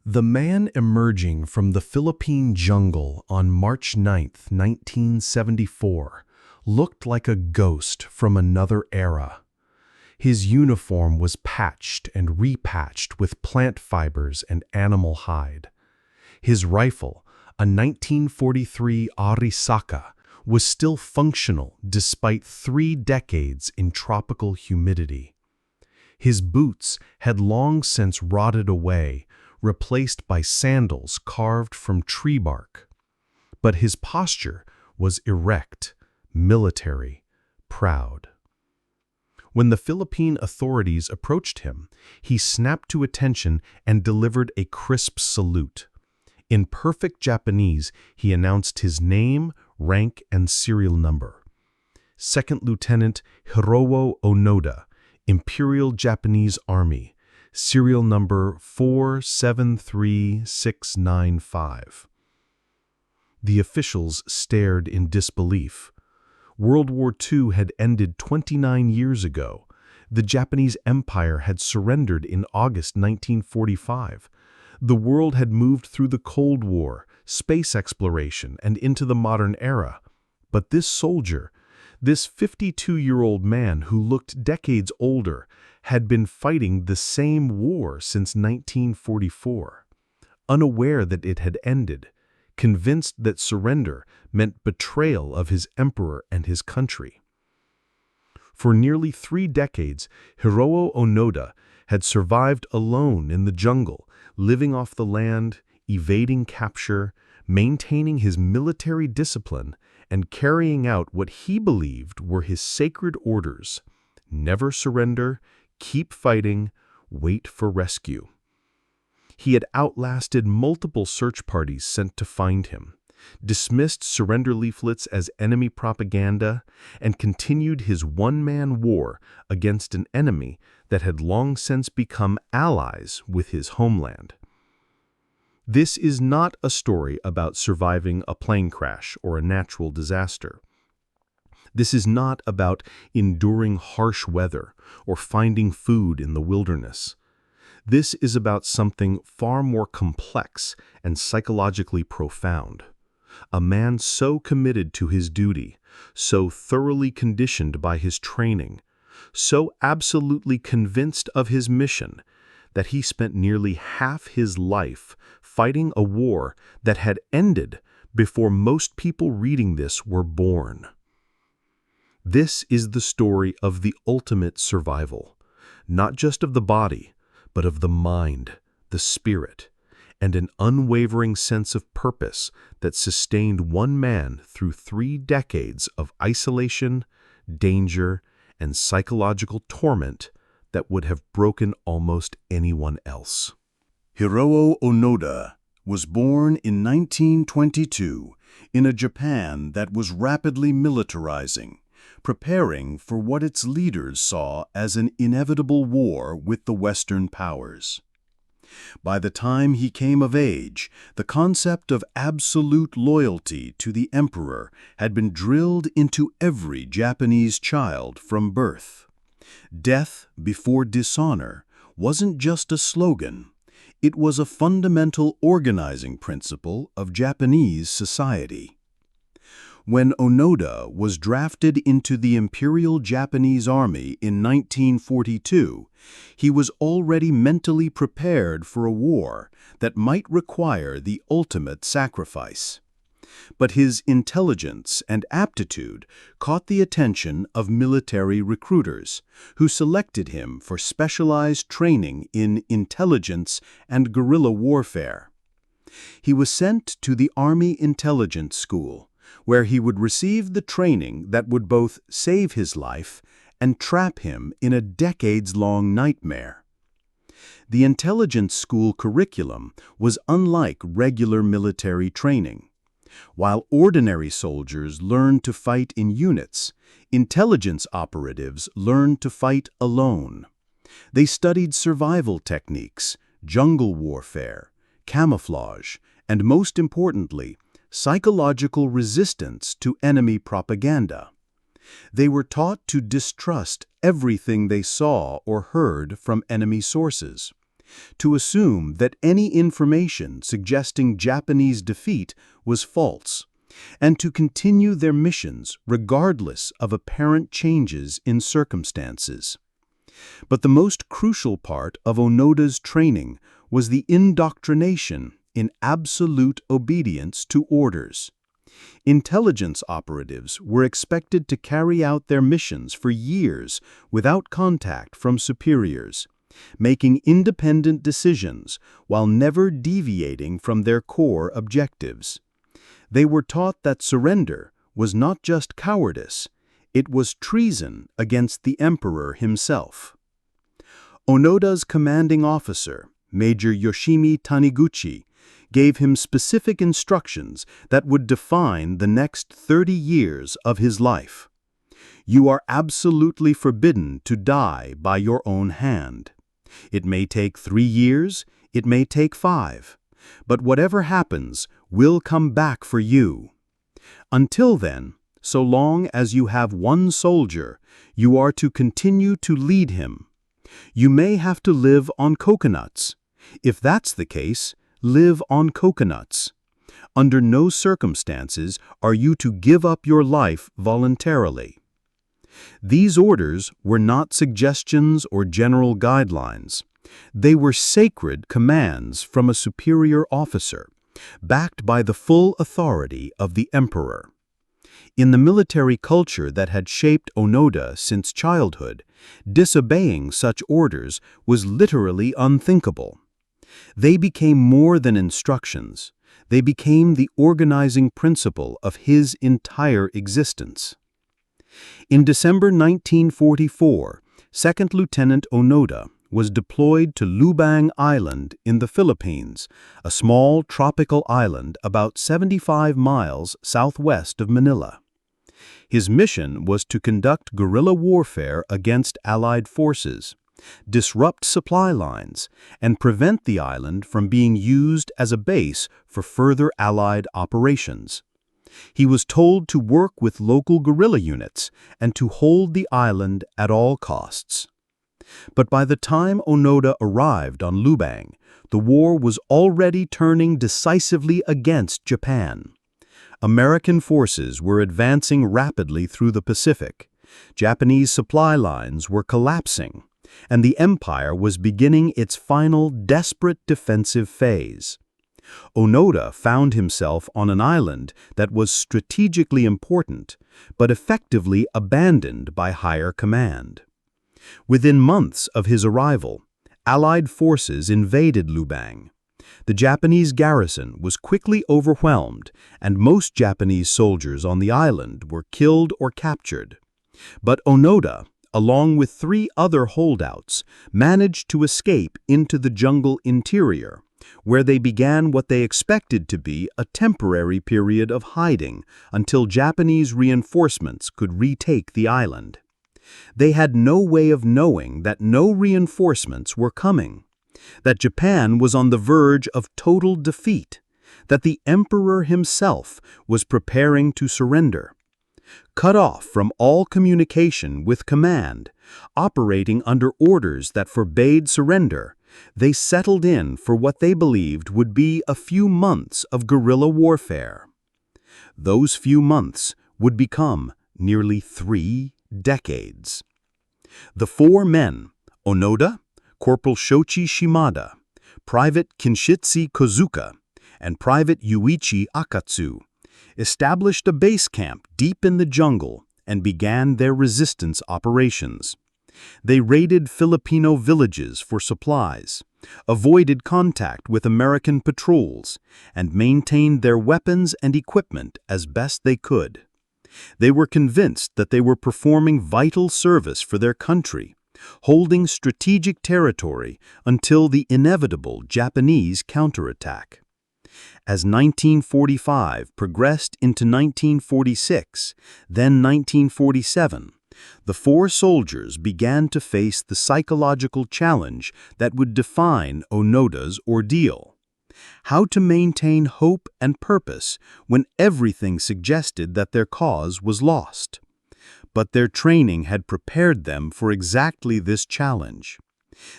The man emerging from the Philippine jungle on March 9, 1974, looked like a ghost from another era. His uniform was patched and repatched with plant fibers and animal hide. His rifle, a 1943 Arisaka, was still functional despite 3 decades in tropical humidity. His boots had long since rotted away, replaced by sandals carved from tree bark. But his posture was erect, military, proud. When the Philippine authorities approached him, he snapped to attention and delivered a crisp salute. In perfect Japanese, he announced his name, rank, and serial number. Second Lieutenant Hiroo Onoda, Imperial Japanese Army, serial number 473695. The officials stared in disbelief. World War II had ended 29 years ago. The Japanese Empire had surrendered in August 1945. The world had moved through the Cold War, space exploration, and into the modern era. But this soldier, this 52-year-old man who looked decades older, had been fighting the same war since 1944. Unaware that it had ended, convinced that surrender meant betrayal of his emperor and his country. For nearly 3 decades, Hiroo Onoda had survived alone in the jungle, living off the land, evading capture, maintaining his military discipline, and carrying out what he believed were his sacred orders: never surrender, keep fighting, wait for rescue. He had outlasted multiple search parties sent to find him, dismissed surrender leaflets as enemy propaganda, and continued his one-man war against an enemy that had long since become allies with his homeland. This is not a story about surviving a plane crash or a natural disaster. This is not about enduring harsh weather or finding food in the wilderness. This is about something far more complex and psychologically profound. A man so committed to his duty, so thoroughly conditioned by his training, so absolutely convinced of his mission, that he spent nearly half his life fighting a war that had ended before most people reading this were born. This is the story of the ultimate survival, not just of the body, but of the mind, the spirit, and an unwavering sense of purpose that sustained one man through 3 decades of isolation, danger, and psychological torment that would have broken almost anyone else. Hiroo Onoda was born in 1922 in a Japan that was rapidly militarizing, preparing for what its leaders saw as an inevitable war with the Western powers. By the time he came of age, the concept of absolute loyalty to the emperor had been drilled into every Japanese child from birth. Death before dishonor wasn't just a slogan. It was a fundamental organizing principle of Japanese society. When Onoda was drafted into the Imperial Japanese Army in 1942, he was already mentally prepared for a war that might require the ultimate sacrifice. But his intelligence and aptitude caught the attention of military recruiters, who selected him for specialized training in intelligence and guerrilla warfare. He was sent to the Army Intelligence School, where he would receive the training that would both save his life and trap him in a decades-long nightmare. The intelligence school curriculum was unlike regular military training. While ordinary soldiers learned to fight in units, intelligence operatives learned to fight alone. They studied survival techniques, jungle warfare, camouflage, and most importantly, psychological resistance to enemy propaganda. They were taught to distrust everything they saw or heard from enemy sources, to assume that any information suggesting Japanese defeat was false, and to continue their missions regardless of apparent changes in circumstances. But the most crucial part of Onoda's training was the indoctrination in absolute obedience to orders. Intelligence operatives were expected to carry out their missions for years without contact from superiors, making independent decisions while never deviating from their core objectives. They were taught that surrender was not just cowardice, it was treason against the emperor himself. Onoda's commanding officer, Major Yoshimi Taniguchi, gave him specific instructions that would define the next 30 years of his life. You are absolutely forbidden to die by your own hand. It may take 3 years, it may take 5, but whatever happens will come back for you. Until then, so long as you have one soldier, you are to continue to lead him. You may have to live on coconuts. If that's the case, live on coconuts. Under no circumstances are you to give up your life voluntarily. These orders were not suggestions or general guidelines. They were sacred commands from a superior officer, backed by the full authority of the emperor. In the military culture that had shaped Onoda since childhood, disobeying such orders was literally unthinkable. They became more than instructions. They became the organizing principle of his entire existence. In December 1944, Second Lieutenant Onoda was deployed to Lubang Island in the Philippines, a small tropical island about 75 miles southwest of Manila. His mission was to conduct guerrilla warfare against Allied forces, disrupt supply lines, and prevent the island from being used as a base for further Allied operations. He was told to work with local guerrilla units and to hold the island at all costs. But by the time Onoda arrived on Lubang, the war was already turning decisively against Japan. American forces were advancing rapidly through the Pacific. Japanese supply lines were collapsing, and the empire was beginning its final desperate defensive phase. Onoda found himself on an island that was strategically important, but effectively abandoned by higher command. Within months of his arrival, Allied forces invaded Lubang. The Japanese garrison was quickly overwhelmed, and most Japanese soldiers on the island were killed or captured. But Onoda, along with 3 other holdouts, managed to escape into the jungle interior, where they began what they expected to be a temporary period of hiding until Japanese reinforcements could retake the island. They had no way of knowing that no reinforcements were coming, that Japan was on the verge of total defeat, that the emperor himself was preparing to surrender. Cut off from all communication with command, operating under orders that forbade surrender, they settled in for what they believed would be a few months of guerrilla warfare. Those few months would become nearly 3 decades. The 4 men, Onoda, Corporal Shoichi Shimada, Private Kinshitsu Kozuka, and Private Yuichi Akatsu, established a base camp deep in the jungle and began their resistance operations. They raided Filipino villages for supplies, avoided contact with American patrols, and maintained their weapons and equipment as best they could. They were convinced that they were performing vital service for their country, holding strategic territory until the inevitable Japanese counterattack. As 1945 progressed into 1946, then 1947, the 4 soldiers began to face the psychological challenge that would define Onoda's ordeal. How to maintain hope and purpose when everything suggested that their cause was lost. But their training had prepared them for exactly this challenge.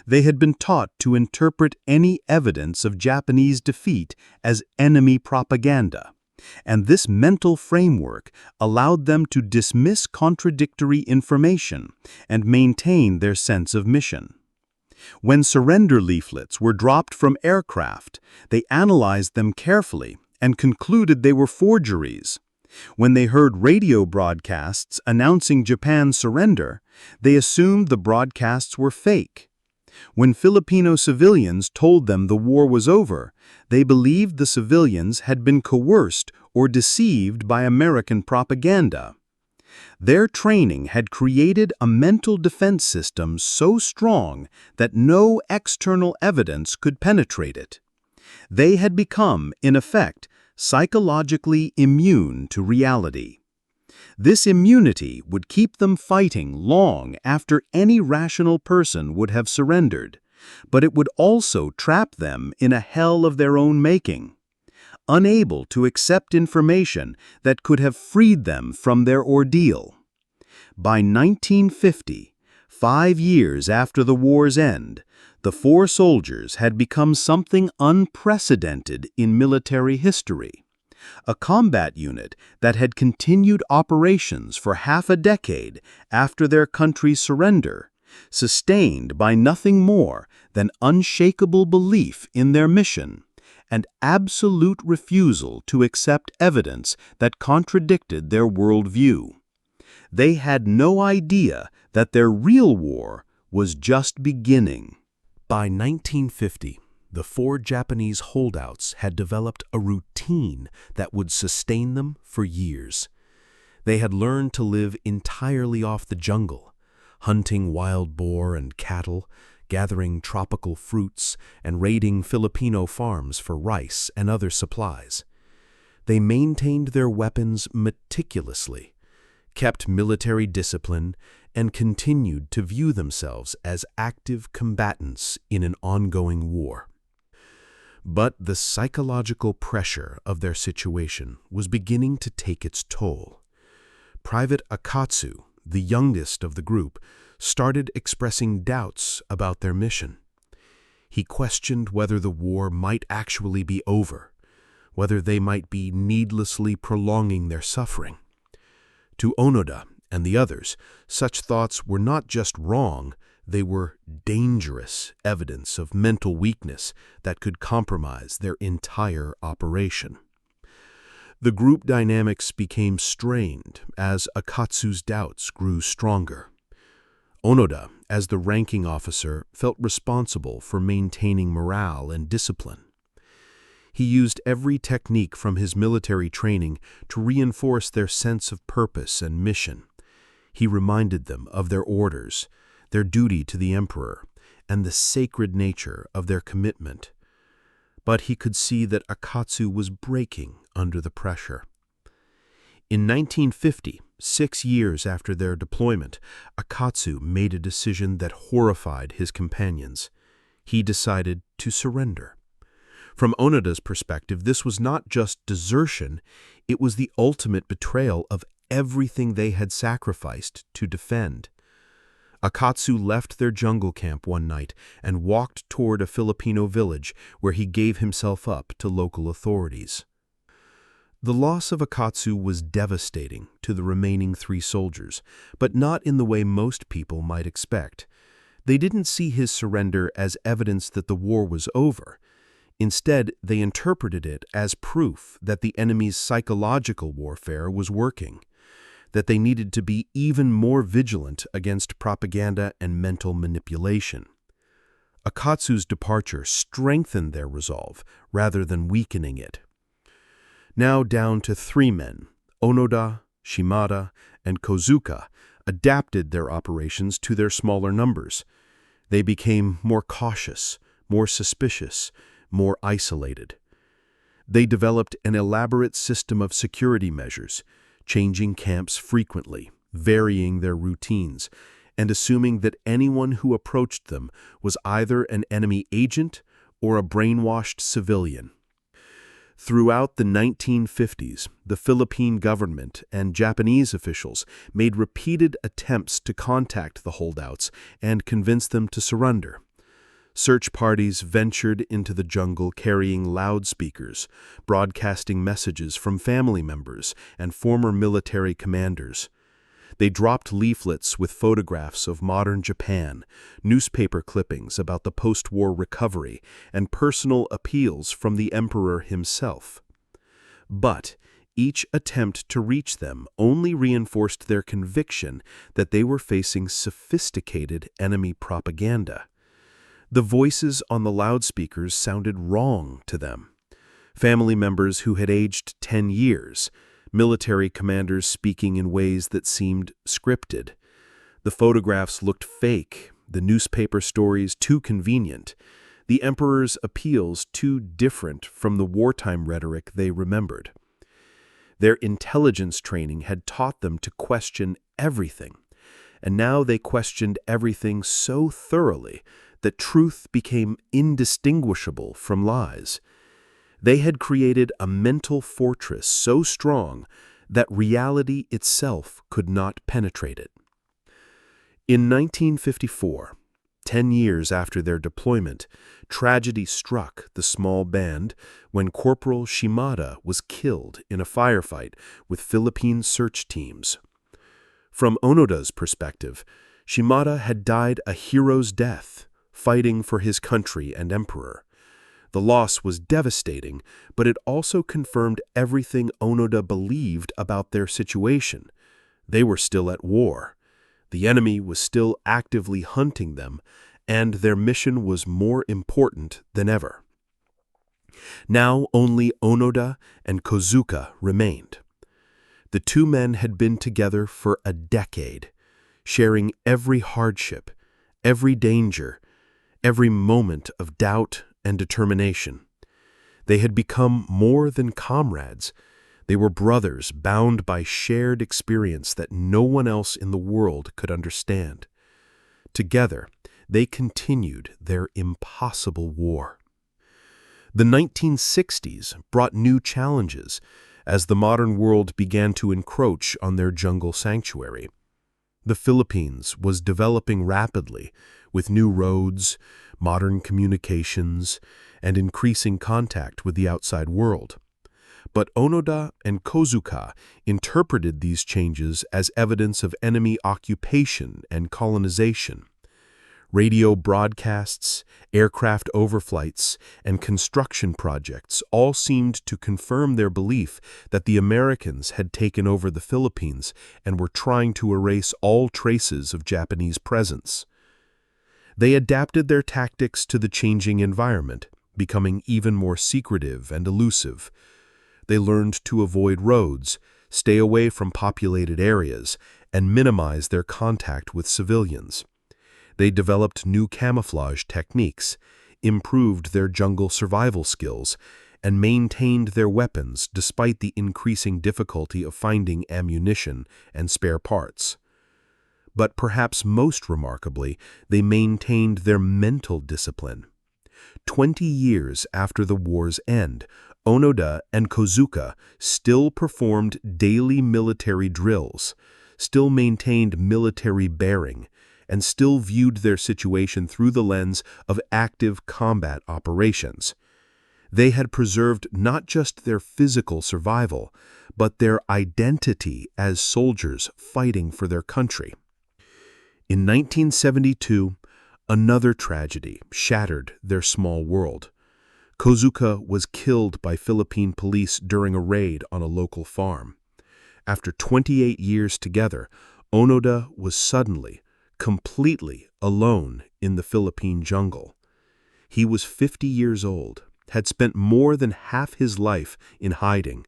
They had been taught to interpret any evidence of Japanese defeat as enemy propaganda, and this mental framework allowed them to dismiss contradictory information and maintain their sense of mission. When surrender leaflets were dropped from aircraft, they analyzed them carefully and concluded they were forgeries. When they heard radio broadcasts announcing Japan's surrender, they assumed the broadcasts were fake. When Filipino civilians told them the war was over, they believed the civilians had been coerced or deceived by American propaganda. Their training had created a mental defense system so strong that no external evidence could penetrate it. They had become, in effect, psychologically immune to reality. This immunity would keep them fighting long after any rational person would have surrendered, but it would also trap them in a hell of their own making. Unable to accept information that could have freed them from their ordeal. By 1950, 5 years after the war's end, the 4 soldiers had become something unprecedented in military history. A combat unit that had continued operations for half a decade after their country's surrender, sustained by nothing more than unshakable belief in their mission and absolute refusal to accept evidence that contradicted their worldview. They had no idea that their real war was just beginning. By 1950, the 4 Japanese holdouts had developed a routine that would sustain them for years. They had learned to live entirely off the jungle, hunting wild boar and cattle, gathering tropical fruits, and raiding Filipino farms for rice and other supplies. They maintained their weapons meticulously, kept military discipline, and continued to view themselves as active combatants in an ongoing war. But the psychological pressure of their situation was beginning to take its toll. Private Akatsu, the youngest of the group, started expressing doubts about their mission. He questioned whether the war might actually be over, whether they might be needlessly prolonging their suffering. To Onoda and the others, such thoughts were not just wrong, they were dangerous evidence of mental weakness that could compromise their entire operation. The group dynamics became strained as Akatsu's doubts grew stronger. Onoda, as the ranking officer, felt responsible for maintaining morale and discipline. He used every technique from his military training to reinforce their sense of purpose and mission. He reminded them of their orders, their duty to the emperor, and the sacred nature of their commitment. But he could see that Akatsu was breaking under the pressure. In 1950, 6 years after their deployment, Akatsu made a decision that horrified his companions. He decided to surrender. From Onoda's perspective, this was not just desertion, it was the ultimate betrayal of everything they had sacrificed to defend. Akatsu left their jungle camp one night and walked toward a Filipino village where he gave himself up to local authorities. The loss of Akatsu was devastating to the remaining 3 soldiers, but not in the way most people might expect. They didn't see his surrender as evidence that the war was over. Instead, they interpreted it as proof that the enemy's psychological warfare was working, that they needed to be even more vigilant against propaganda and mental manipulation. Akatsu's departure strengthened their resolve rather than weakening it. Now down to 3 men, Onoda, Shimada, and Kozuka, adapted their operations to their smaller numbers. They became more cautious, more suspicious, more isolated. They developed an elaborate system of security measures, changing camps frequently, varying their routines, and assuming that anyone who approached them was either an enemy agent or a brainwashed civilian. Throughout the 1950s, the Philippine government and Japanese officials made repeated attempts to contact the holdouts and convince them to surrender, Search parties ventured into the jungle carrying loudspeakers, broadcasting messages from family members and former military commanders. They dropped leaflets with photographs of modern Japan, newspaper clippings about the post-war recovery, and personal appeals from the emperor himself. But each attempt to reach them only reinforced their conviction that they were facing sophisticated enemy propaganda. The voices on the loudspeakers sounded wrong to them. Family members who had aged 10 years, military commanders speaking in ways that seemed scripted. The photographs looked fake, the newspaper stories too convenient, the emperor's appeals too different from the wartime rhetoric they remembered. Their intelligence training had taught them to question everything, and now they questioned everything so thoroughly that truth became indistinguishable from lies. They had created a mental fortress so strong that reality itself could not penetrate it. In 1954, 10 years after their deployment, tragedy struck the small band when Corporal Shimada was killed in a firefight with Philippine search teams. From Onoda's perspective, Shimada had died a hero's death, fighting for his country and emperor. The loss was devastating, but it also confirmed everything Onoda believed about their situation. They were still at war. The enemy was still actively hunting them, and their mission was more important than ever. Now only Onoda and Kozuka remained. The two men had been together for a decade, sharing every hardship, every danger, every moment of doubt and determination. They had become more than comrades. They were brothers bound by shared experience that no one else in the world could understand. Together, they continued their impossible war. The 1960s brought new challenges as the modern world began to encroach on their jungle sanctuary. The Philippines was developing rapidly with new roads, modern communications, and increasing contact with the outside world. But Onoda and Kozuka interpreted these changes as evidence of enemy occupation and colonization. Radio broadcasts, aircraft overflights, and construction projects all seemed to confirm their belief that the Americans had taken over the Philippines and were trying to erase all traces of Japanese presence. They adapted their tactics to the changing environment, becoming even more secretive and elusive. They learned to avoid roads, stay away from populated areas, and minimize their contact with civilians. They developed new camouflage techniques, improved their jungle survival skills, and maintained their weapons despite the increasing difficulty of finding ammunition and spare parts. But perhaps most remarkably, they maintained their mental discipline. 20 years after the war's end, Onoda and Kozuka still performed daily military drills, still maintained military bearing, and still viewed their situation through the lens of active combat operations. They had preserved not just their physical survival, but their identity as soldiers fighting for their country. In 1972, another tragedy shattered their small world. Kozuka was killed by Philippine police during a raid on a local farm. After 28 years together, Onoda was suddenly, completely alone in the Philippine jungle. He was 50 years old, had spent more than half his life in hiding,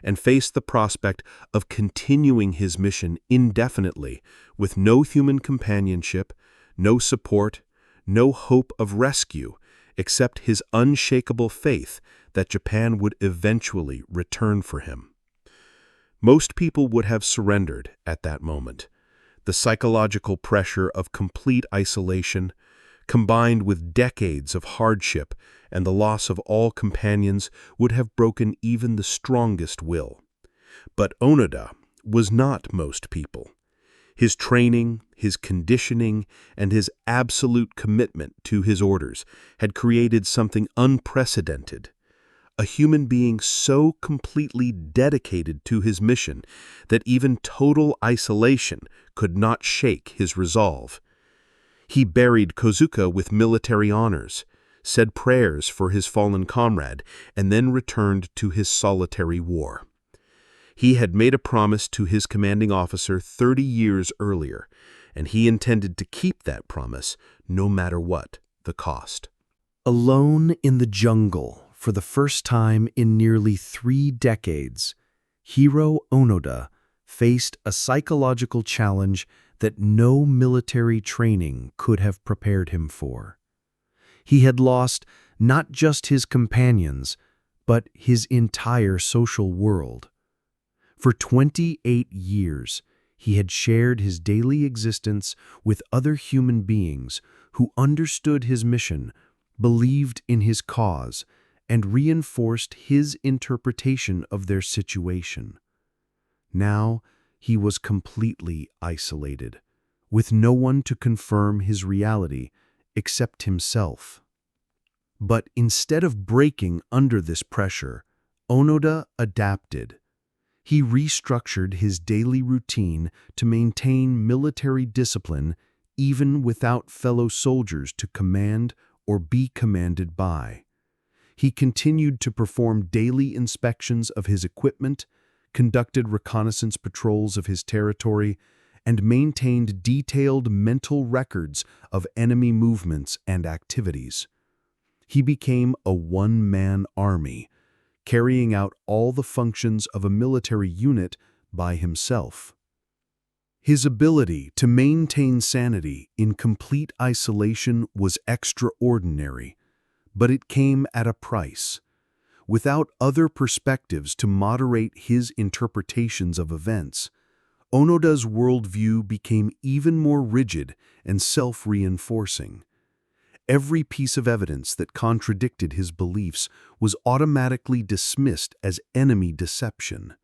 and faced the prospect of continuing his mission indefinitely with no human companionship, no support, no hope of rescue, except his unshakable faith that Japan would eventually return for him. Most people would have surrendered at that moment. The psychological pressure of complete isolation, combined with decades of hardship and the loss of all companions, would have broken even the strongest will. But Onoda was not most people. His training, his conditioning, and his absolute commitment to his orders had created something unprecedented. A human being so completely dedicated to his mission that even total isolation could not shake his resolve. He buried Kozuka with military honors, said prayers for his fallen comrade, and then returned to his solitary war. He had made a promise to his commanding officer 30 years earlier, and he intended to keep that promise no matter what the cost. Alone in the jungle for the first time in nearly 3 decades, Hiroo Onoda faced a psychological challenge that no military training could have prepared him for. He had lost not just his companions, but his entire social world. For 28 years, he had shared his daily existence with other human beings who understood his mission, believed in his cause, and reinforced his interpretation of their situation. Now, he was completely isolated, with no one to confirm his reality except himself. But instead of breaking under this pressure, Onoda adapted. He restructured his daily routine to maintain military discipline even without fellow soldiers to command or be commanded by. He continued to perform daily inspections of his equipment, conducted reconnaissance patrols of his territory, and maintained detailed mental records of enemy movements and activities. He became a one-man army, carrying out all the functions of a military unit by himself. His ability to maintain sanity in complete isolation was extraordinary, but it came at a price. Without other perspectives to moderate his interpretations of events, Onoda's worldview became even more rigid and self-reinforcing. Every piece of evidence that contradicted his beliefs was automatically dismissed as enemy deception.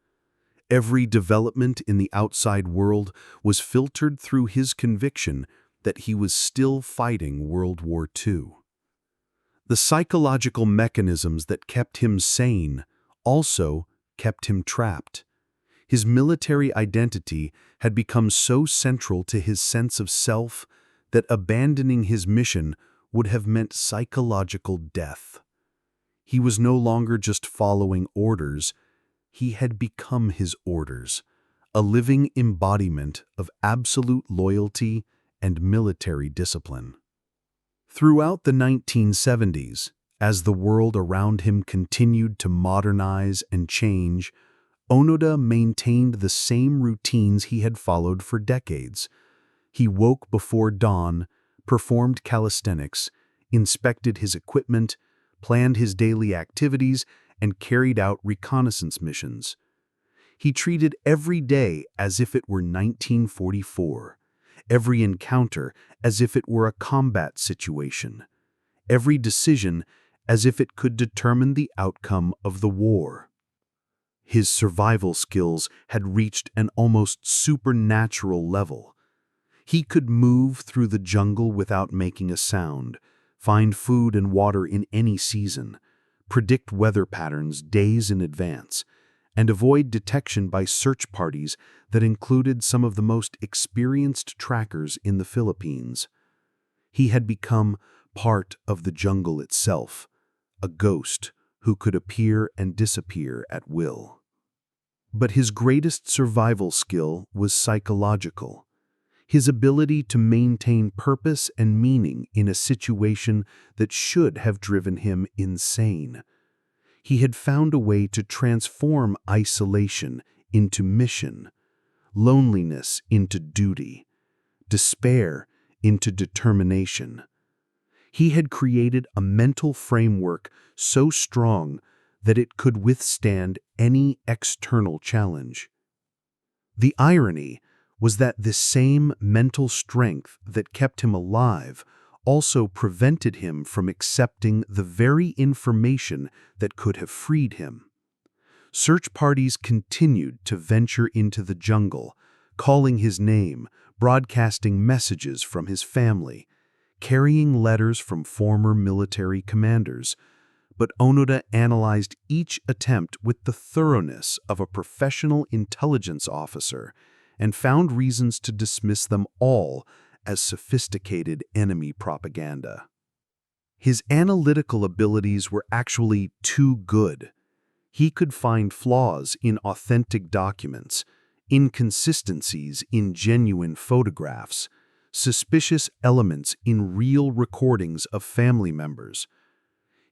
Every development in the outside world was filtered through his conviction that he was still fighting World War II. The psychological mechanisms that kept him sane also kept him trapped. His military identity had become so central to his sense of self that abandoning his mission would have meant psychological death. He was no longer just following orders, he had become his orders, a living embodiment of absolute loyalty and military discipline. Throughout the 1970s, as the world around him continued to modernize and change, Onoda maintained the same routines he had followed for decades. He woke before dawn, performed calisthenics, inspected his equipment, planned his daily activities, and carried out reconnaissance missions. He treated every day as if it were 1944, every encounter as if it were a combat situation, every decision as if it could determine the outcome of the war. His survival skills had reached an almost supernatural level. He could move through the jungle without making a sound, find food and water in any season, predict weather patterns days in advance, and avoid detection by search parties that included some of the most experienced trackers in the Philippines. He had become part of the jungle itself, a ghost who could appear and disappear at will. But his greatest survival skill was psychological. His ability to maintain purpose and meaning in a situation that should have driven him insane. He had found a way to transform isolation into mission, loneliness into duty, despair into determination. He had created a mental framework so strong that it could withstand any external challenge. The irony was that this same mental strength that kept him alive also prevented him from accepting the very information that could have freed him. Search parties continued to venture into the jungle, calling his name, broadcasting messages from his family, carrying letters from former military commanders. But Onoda analyzed each attempt with the thoroughness of a professional intelligence officer and found reasons to dismiss them all as sophisticated enemy propaganda. His analytical abilities were actually too good. He could find flaws in authentic documents, inconsistencies in genuine photographs, suspicious elements in real recordings of family members.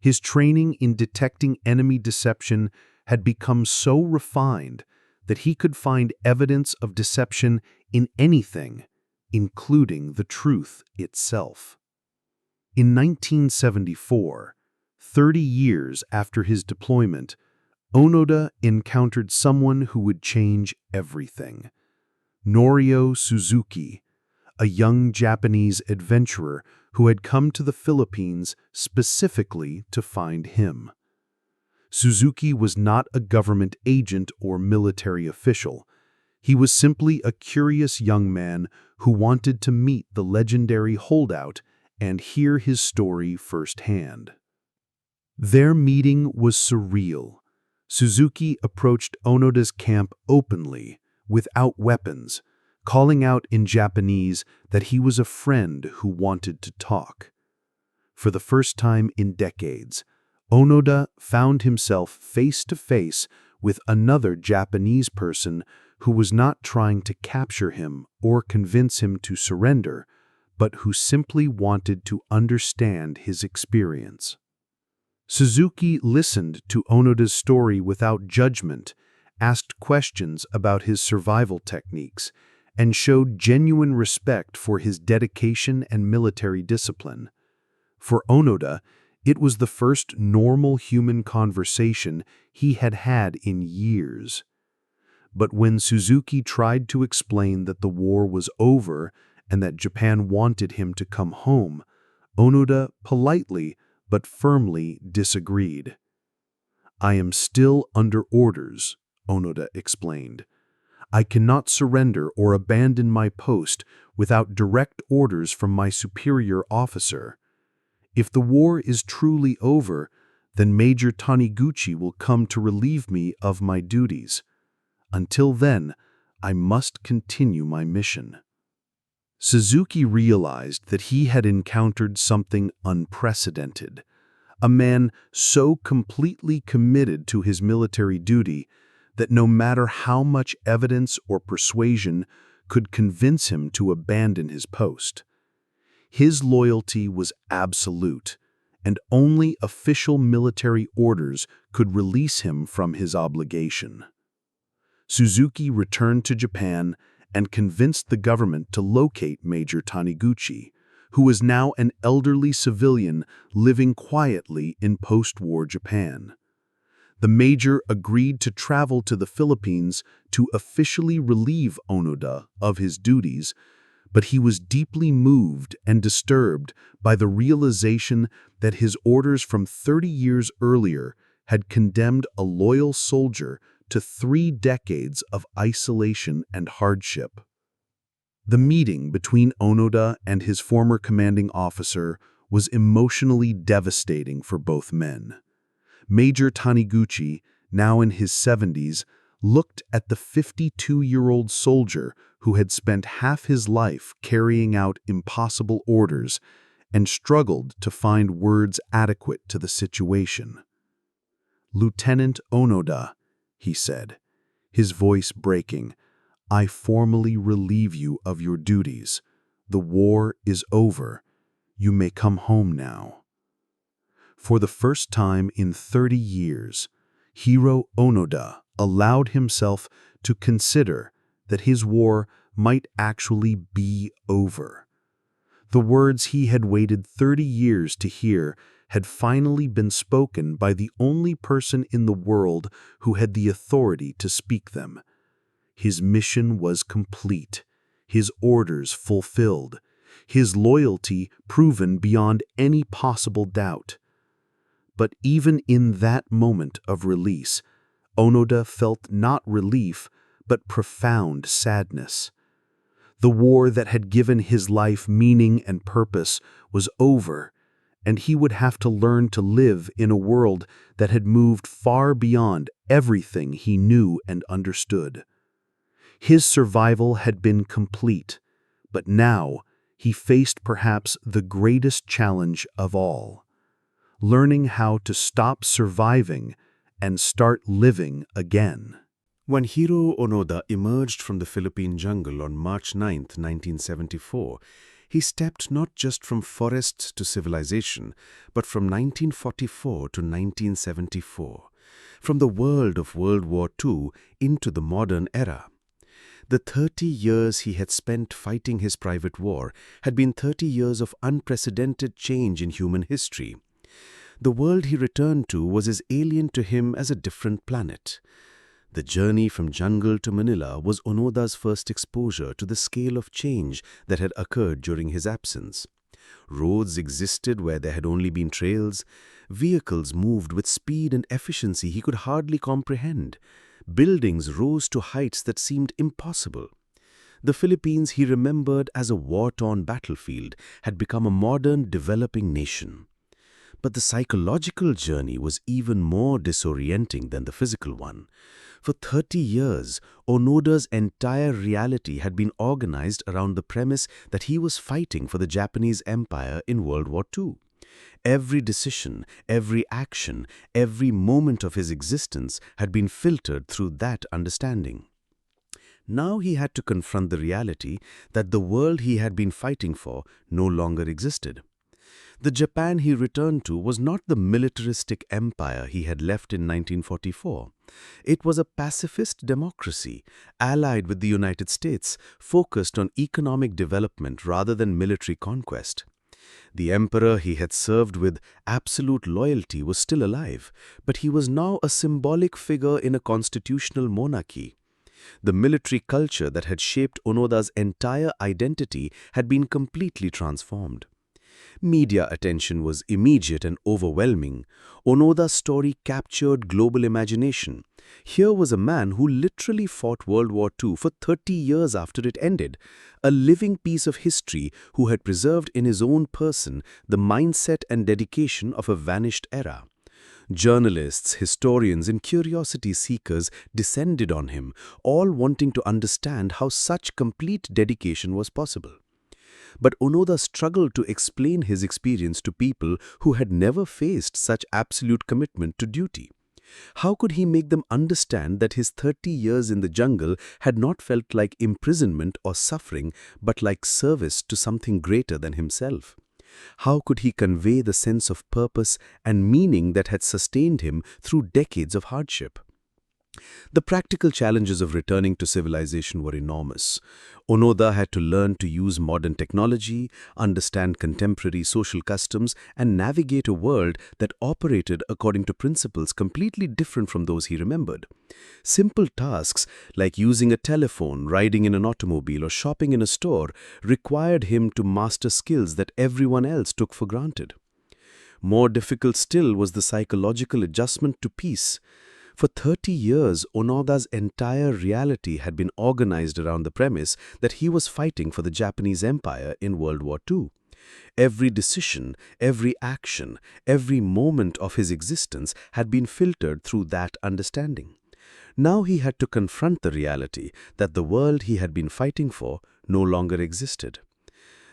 His training in detecting enemy deception had become so refined that he could find evidence of deception in anything, including the truth itself. In 1974, 30 years after his deployment, Onoda encountered someone who would change everything. Norio Suzuki, a young Japanese adventurer who had come to the Philippines specifically to find him. Suzuki was not a government agent or military official. He was simply a curious young man who wanted to meet the legendary holdout and hear his story firsthand. Their meeting was surreal. Suzuki approached Onoda's camp openly, without weapons, calling out in Japanese that he was a friend who wanted to talk. For the first time in decades, Onoda found himself face to face with another Japanese person who was not trying to capture him or convince him to surrender, but who simply wanted to understand his experience. Suzuki listened to Onoda's story without judgment, asked questions about his survival techniques, and showed genuine respect for his dedication and military discipline. For Onoda, it was the first normal human conversation he had had in years. But when Suzuki tried to explain that the war was over and that Japan wanted him to come home, Onoda politely but firmly disagreed. "I am still under orders," Onoda explained. "I cannot surrender or abandon my post without direct orders from my superior officer. If the war is truly over, then Major Taniguchi will come to relieve me of my duties. Until then, I must continue my mission." Suzuki realized that he had encountered something unprecedented, a man so completely committed to his military duty that no matter how much evidence or persuasion could convince him to abandon his post. His loyalty was absolute, and only official military orders could release him from his obligation. Suzuki returned to Japan and convinced the government to locate Major Taniguchi, who was now an elderly civilian living quietly in post-war Japan. The major agreed to travel to the Philippines to officially relieve Onoda of his duties, but he was deeply moved and disturbed by the realization that his orders from 30 years earlier had condemned a loyal soldier to 3 decades of isolation and hardship. The meeting between Onoda and his former commanding officer was emotionally devastating for both men. Major Taniguchi, now in his 70s, looked at the 52-year-old soldier who had spent half his life carrying out impossible orders and struggled to find words adequate to the situation. "Lieutenant Onoda," he said, his voice breaking, "I formally relieve you of your duties. The war is over. You may come home now." For the first time in 30 years, Hiroo Onoda allowed himself to consider that his war might actually be over. The words he had waited 30 years to hear had finally been spoken by the only person in the world who had the authority to speak them. His mission was complete, his orders fulfilled, his loyalty proven beyond any possible doubt. But even in that moment of release, Onoda felt not relief, but profound sadness. The war that had given his life meaning and purpose was over, and he would have to learn to live in a world that had moved far beyond everything he knew and understood. His survival had been complete, but now he faced perhaps the greatest challenge of all: learning how to stop surviving and start living again. When Hiroo Onoda emerged from the Philippine jungle on March 9, 1974, he stepped not just from forests to civilization, but from 1944 to 1974, from the world of World War II into the modern era. The 30 years he had spent fighting his private war had been 30 years of unprecedented change in human history. The world he returned to was as alien to him as a different planet. The journey from jungle to Manila was Onoda's first exposure to the scale of change that had occurred during his absence. Roads existed where there had only been trails. Vehicles moved with speed and efficiency he could hardly comprehend. Buildings rose to heights that seemed impossible. The Philippines he remembered as a war-torn battlefield had become a modern, developing nation. But the psychological journey was even more disorienting than the physical one. For 30 years, Onoda's entire reality had been organized around the premise that he was fighting for the Japanese Empire in World War II. Every decision, every action, every moment of his existence had been filtered through that understanding. Now he had to confront the reality that the world he had been fighting for no longer existed. The Japan he returned to was not the militaristic empire he had left in 1944. It was a pacifist democracy, allied with the United States, focused on economic development rather than military conquest. The emperor he had served with absolute loyalty was still alive, but he was now a symbolic figure in a constitutional monarchy. The military culture that had shaped Onoda's entire identity had been completely transformed. Media attention was immediate and overwhelming. Onoda's story captured global imagination. Here was a man who literally fought World War II for 30 years after it ended, a living piece of history who had preserved in his own person the mindset and dedication of a vanished era. Journalists, historians, and curiosity seekers descended on him, all wanting to understand how such complete dedication was possible. But Onoda struggled to explain his experience to people who had never faced such absolute commitment to duty. How could he make them understand that his 30 years in the jungle had not felt like imprisonment or suffering, but like service to something greater than himself? How could he convey the sense of purpose and meaning that had sustained him through decades of hardship? The practical challenges of returning to civilization were enormous. Onoda had to learn to use modern technology, understand contemporary social customs, and navigate a world that operated according to principles completely different from those he remembered. Simple tasks like using a telephone, riding in an automobile, or shopping in a store required him to master skills that everyone else took for granted. More difficult still was the psychological adjustment to peace. For 30 years, Onoda's entire reality had been organized around the premise that he was fighting for the Japanese Empire in World War II. Every decision, every action, every moment of his existence had been filtered through that understanding. Now he had to confront the reality that the world he had been fighting for no longer existed.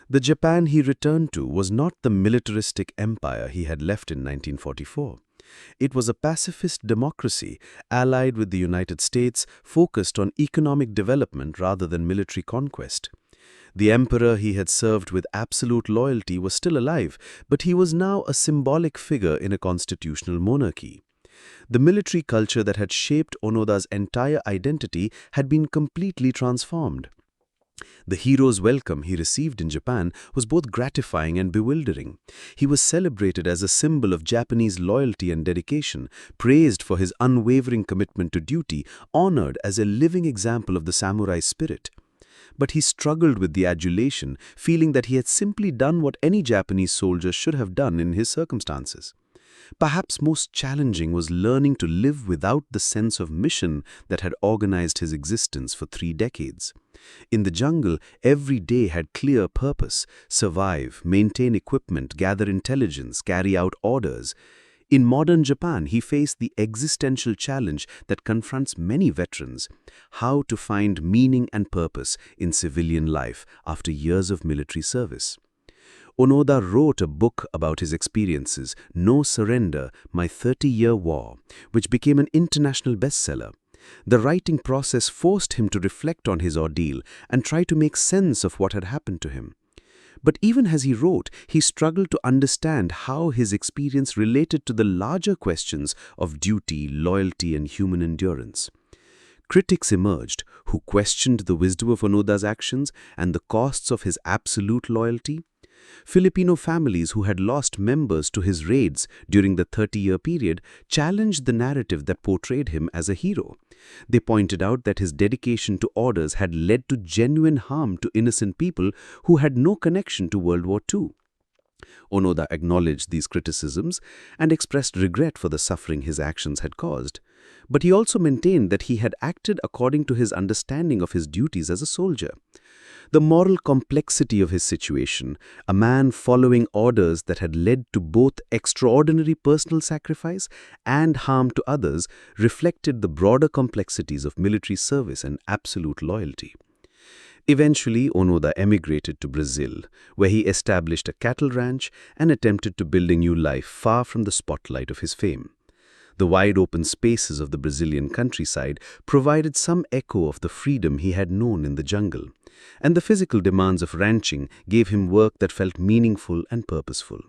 The Japan he returned to was not the militaristic empire he had left in 1944. It was a pacifist democracy, allied with the United States, focused on economic development rather than military conquest. The emperor he had served with absolute loyalty was still alive, but he was now a symbolic figure in a constitutional monarchy. The military culture that had shaped Onoda's entire identity had been completely transformed. The hero's welcome he received in Japan was both gratifying and bewildering. He was celebrated as a symbol of Japanese loyalty and dedication, praised for his unwavering commitment to duty, honored as a living example of the samurai spirit. But he struggled with the adulation, feeling that he had simply done what any Japanese soldier should have done in his circumstances. Perhaps most challenging was learning to live without the sense of mission that had organized his existence for 3 decades. In the jungle, every day had clear purpose: survive, maintain equipment, gather intelligence, carry out orders. In modern Japan, he faced the existential challenge that confronts many veterans: how to find meaning and purpose in civilian life after years of military service. Onoda wrote a book about his experiences, No Surrender, My 30-Year War, which became an international bestseller. The writing process forced him to reflect on his ordeal and try to make sense of what had happened to him. But even as he wrote, he struggled to understand how his experience related to the larger questions of duty, loyalty, and human endurance. Critics emerged who questioned the wisdom of Onoda's actions and the costs of his absolute loyalty. Filipino families who had lost members to his raids during the 30-year period challenged the narrative that portrayed him as a hero. They pointed out that his dedication to orders had led to genuine harm to innocent people who had no connection to World War II. Onoda acknowledged these criticisms and expressed regret for the suffering his actions had caused. But he also maintained that he had acted according to his understanding of his duties as a soldier. The moral complexity of his situation, a man following orders that had led to both extraordinary personal sacrifice and harm to others, reflected the broader complexities of military service and absolute loyalty. Eventually, Onoda emigrated to Brazil, where he established a cattle ranch and attempted to build a new life far from the spotlight of his fame. The wide open spaces of the Brazilian countryside provided some echo of the freedom he had known in the jungle, and the physical demands of ranching gave him work that felt meaningful and purposeful.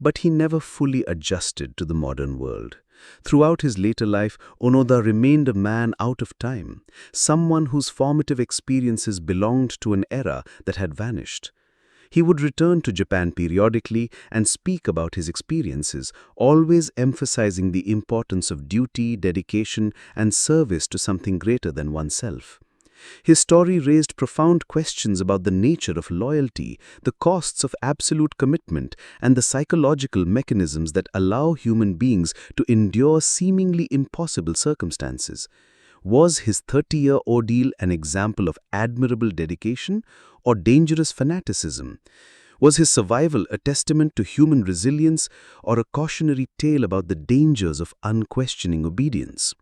But he never fully adjusted to the modern world. Throughout his later life, Onoda remained a man out of time, someone whose formative experiences belonged to an era that had vanished. He would return to Japan periodically and speak about his experiences, always emphasizing the importance of duty, dedication, and service to something greater than oneself. His story raised profound questions about the nature of loyalty, the costs of absolute commitment, and the psychological mechanisms that allow human beings to endure seemingly impossible circumstances. Was his 30-year ordeal an example of admirable dedication or dangerous fanaticism? Was his survival a testament to human resilience or a cautionary tale about the dangers of unquestioning obedience?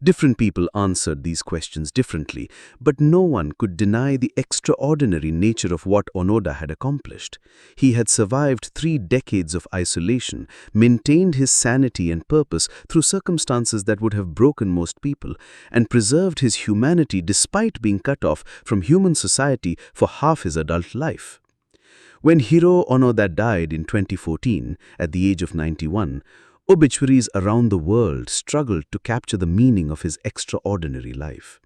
Different people answered these questions differently, but no one could deny the extraordinary nature of what Onoda had accomplished. He had survived 3 decades of isolation, maintained his sanity and purpose through circumstances that would have broken most people, and preserved his humanity despite being cut off from human society for half his adult life. When Hiroo Onoda died in 2014, at the age of 91, obituaries around the world struggled to capture the meaning of his extraordinary life.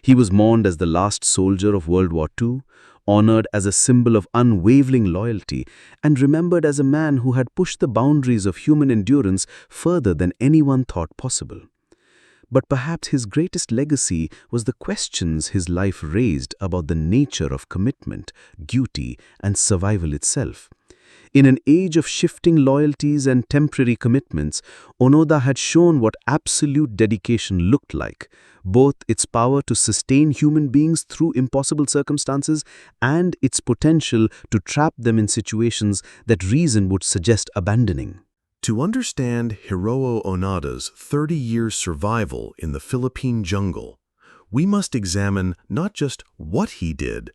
He was mourned as the last soldier of World War II, honored as a symbol of unwavering loyalty, and remembered as a man who had pushed the boundaries of human endurance further than anyone thought possible. But perhaps his greatest legacy was the questions his life raised about the nature of commitment, duty, and survival itself. In an age of shifting loyalties and temporary commitments, Onoda had shown what absolute dedication looked like, both its power to sustain human beings through impossible circumstances and its potential to trap them in situations that reason would suggest abandoning. To understand Hiroo Onoda's 30-year survival in the Philippine jungle, we must examine not just what he did,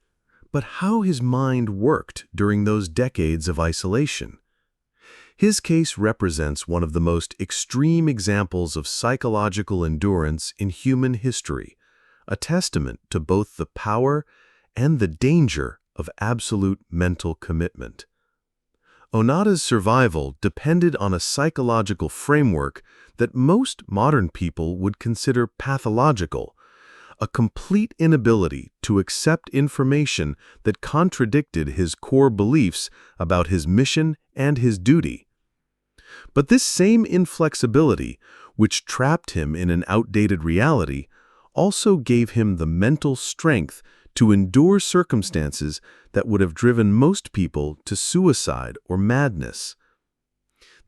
but how his mind worked during those decades of isolation. His case represents one of the most extreme examples of psychological endurance in human history, a testament to both the power and the danger of absolute mental commitment. Onoda's survival depended on a psychological framework that most modern people would consider pathological, a complete inability to accept information that contradicted his core beliefs about his mission and his duty. But this same inflexibility, which trapped him in an outdated reality, also gave him the mental strength to endure circumstances that would have driven most people to suicide or madness.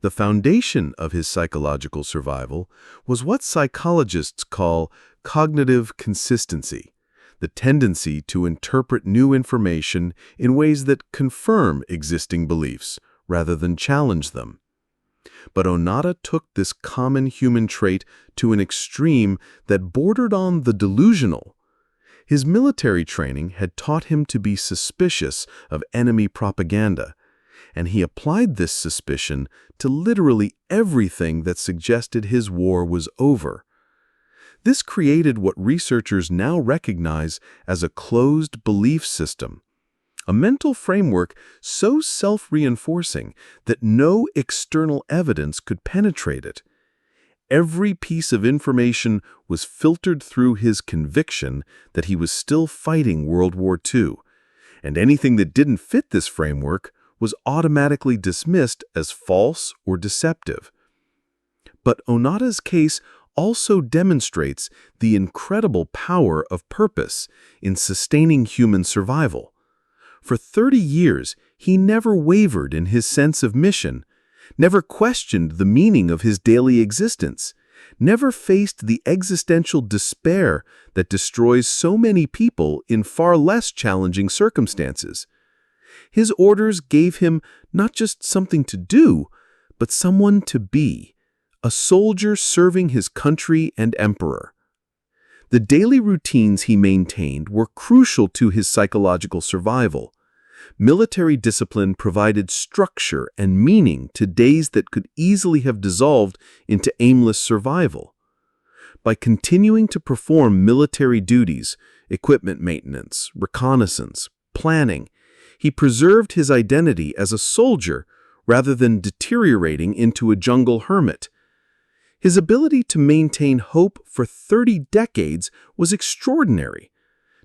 The foundation of his psychological survival was what psychologists call cognitive consistency, the tendency to interpret new information in ways that confirm existing beliefs rather than challenge them. But Onoda took this common human trait to an extreme that bordered on the delusional. His military training had taught him to be suspicious of enemy propaganda, and he applied this suspicion to literally everything that suggested his war was over. This created what researchers now recognize as a closed belief system, a mental framework so self-reinforcing that no external evidence could penetrate it. Every piece of information was filtered through his conviction that he was still fighting World War II, and anything that didn't fit this framework was automatically dismissed as false or deceptive. But Onoda's case also demonstrates the incredible power of purpose in sustaining human survival. For 30 years, he never wavered in his sense of mission, never questioned the meaning of his daily existence, never faced the existential despair that destroys so many people in far less challenging circumstances. His orders gave him not just something to do, but someone to be, a soldier serving his country and emperor. The daily routines he maintained were crucial to his psychological survival. Military discipline provided structure and meaning to days that could easily have dissolved into aimless survival. By continuing to perform military duties, equipment maintenance, reconnaissance, planning, he preserved his identity as a soldier rather than deteriorating into a jungle hermit. His ability to maintain hope for 30 decades was extraordinary.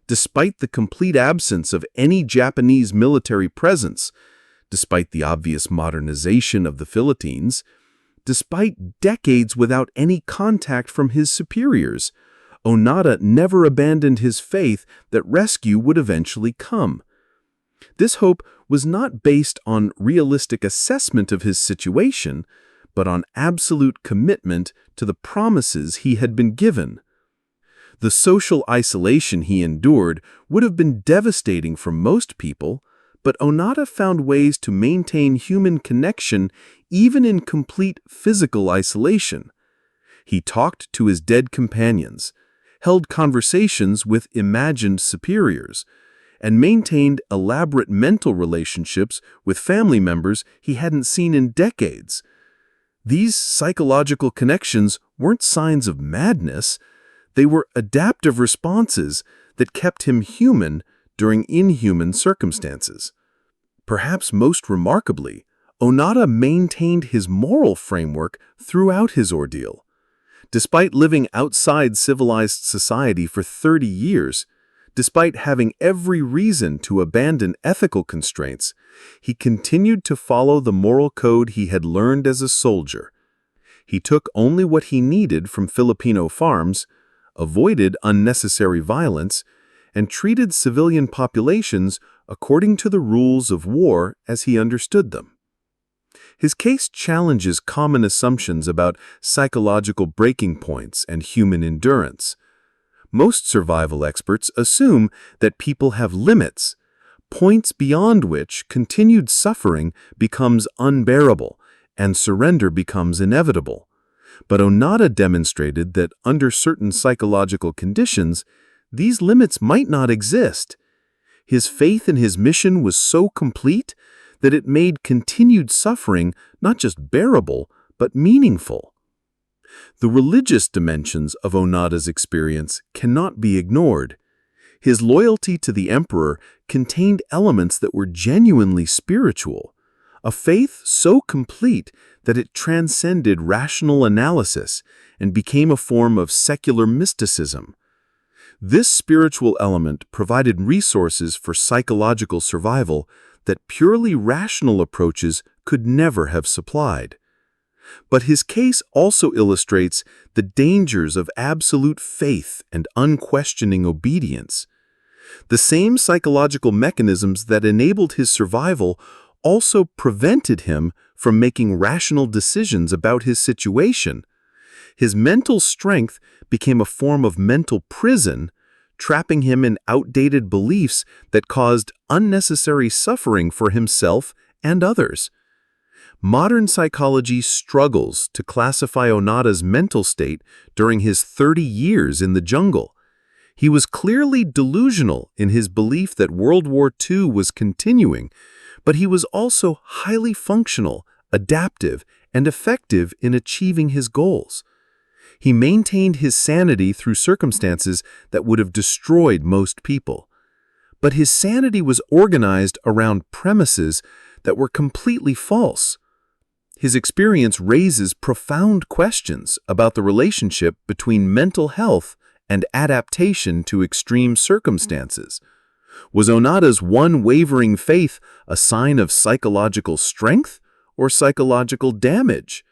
Despite the complete absence of any Japanese military presence, despite the obvious modernization of the Philippines, despite decades without any contact from his superiors, Onoda never abandoned his faith that rescue would eventually come. This hope was not based on realistic assessment of his situation, but on absolute commitment to the promises he had been given. The social isolation he endured would have been devastating for most people, but Onoda found ways to maintain human connection even in complete physical isolation. He talked to his dead companions, held conversations with imagined superiors, and maintained elaborate mental relationships with family members he hadn't seen in decades. These psychological connections weren't signs of madness. They were adaptive responses that kept him human during inhuman circumstances. Perhaps most remarkably, Onoda maintained his moral framework throughout his ordeal. Despite living outside civilized society for 30 years, despite having every reason to abandon ethical constraints, he continued to follow the moral code he had learned as a soldier. He took only what he needed from Filipino farms, avoided unnecessary violence, and treated civilian populations according to the rules of war as he understood them. His case challenges common assumptions about psychological breaking points and human endurance. Most survival experts assume that people have limits, points beyond which continued suffering becomes unbearable and surrender becomes inevitable. But Onoda demonstrated that under certain psychological conditions, these limits might not exist. His faith in his mission was so complete that it made continued suffering not just bearable, but meaningful. The religious dimensions of Onoda's experience cannot be ignored. His loyalty to the emperor contained elements that were genuinely spiritual, a faith so complete that it transcended rational analysis and became a form of secular mysticism. This spiritual element provided resources for psychological survival that purely rational approaches could never have supplied. But his case also illustrates the dangers of absolute faith and unquestioning obedience. The same psychological mechanisms that enabled his survival also prevented him from making rational decisions about his situation. His mental strength became a form of mental prison, trapping him in outdated beliefs that caused unnecessary suffering for himself and others. Modern psychology struggles to classify Onoda's mental state during his 30 years in the jungle. He was clearly delusional in his belief that World War II was continuing, but he was also highly functional, adaptive, and effective in achieving his goals. He maintained his sanity through circumstances that would have destroyed most people. But his sanity was organized around premises that were completely false. His experience raises profound questions about the relationship between mental health and adaptation to extreme circumstances. Was Onoda's unwavering faith a sign of psychological strength or psychological damage?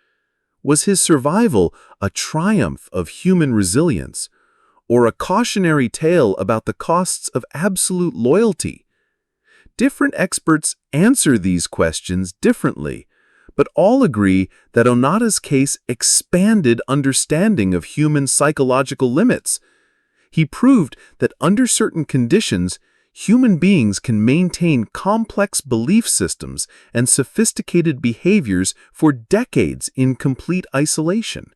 Was his survival a triumph of human resilience, or a cautionary tale about the costs of absolute loyalty? Different experts answer these questions differently, but all agree that Onoda's case expanded understanding of human psychological limits. He proved that under certain conditions, human beings can maintain complex belief systems and sophisticated behaviors for decades in complete isolation.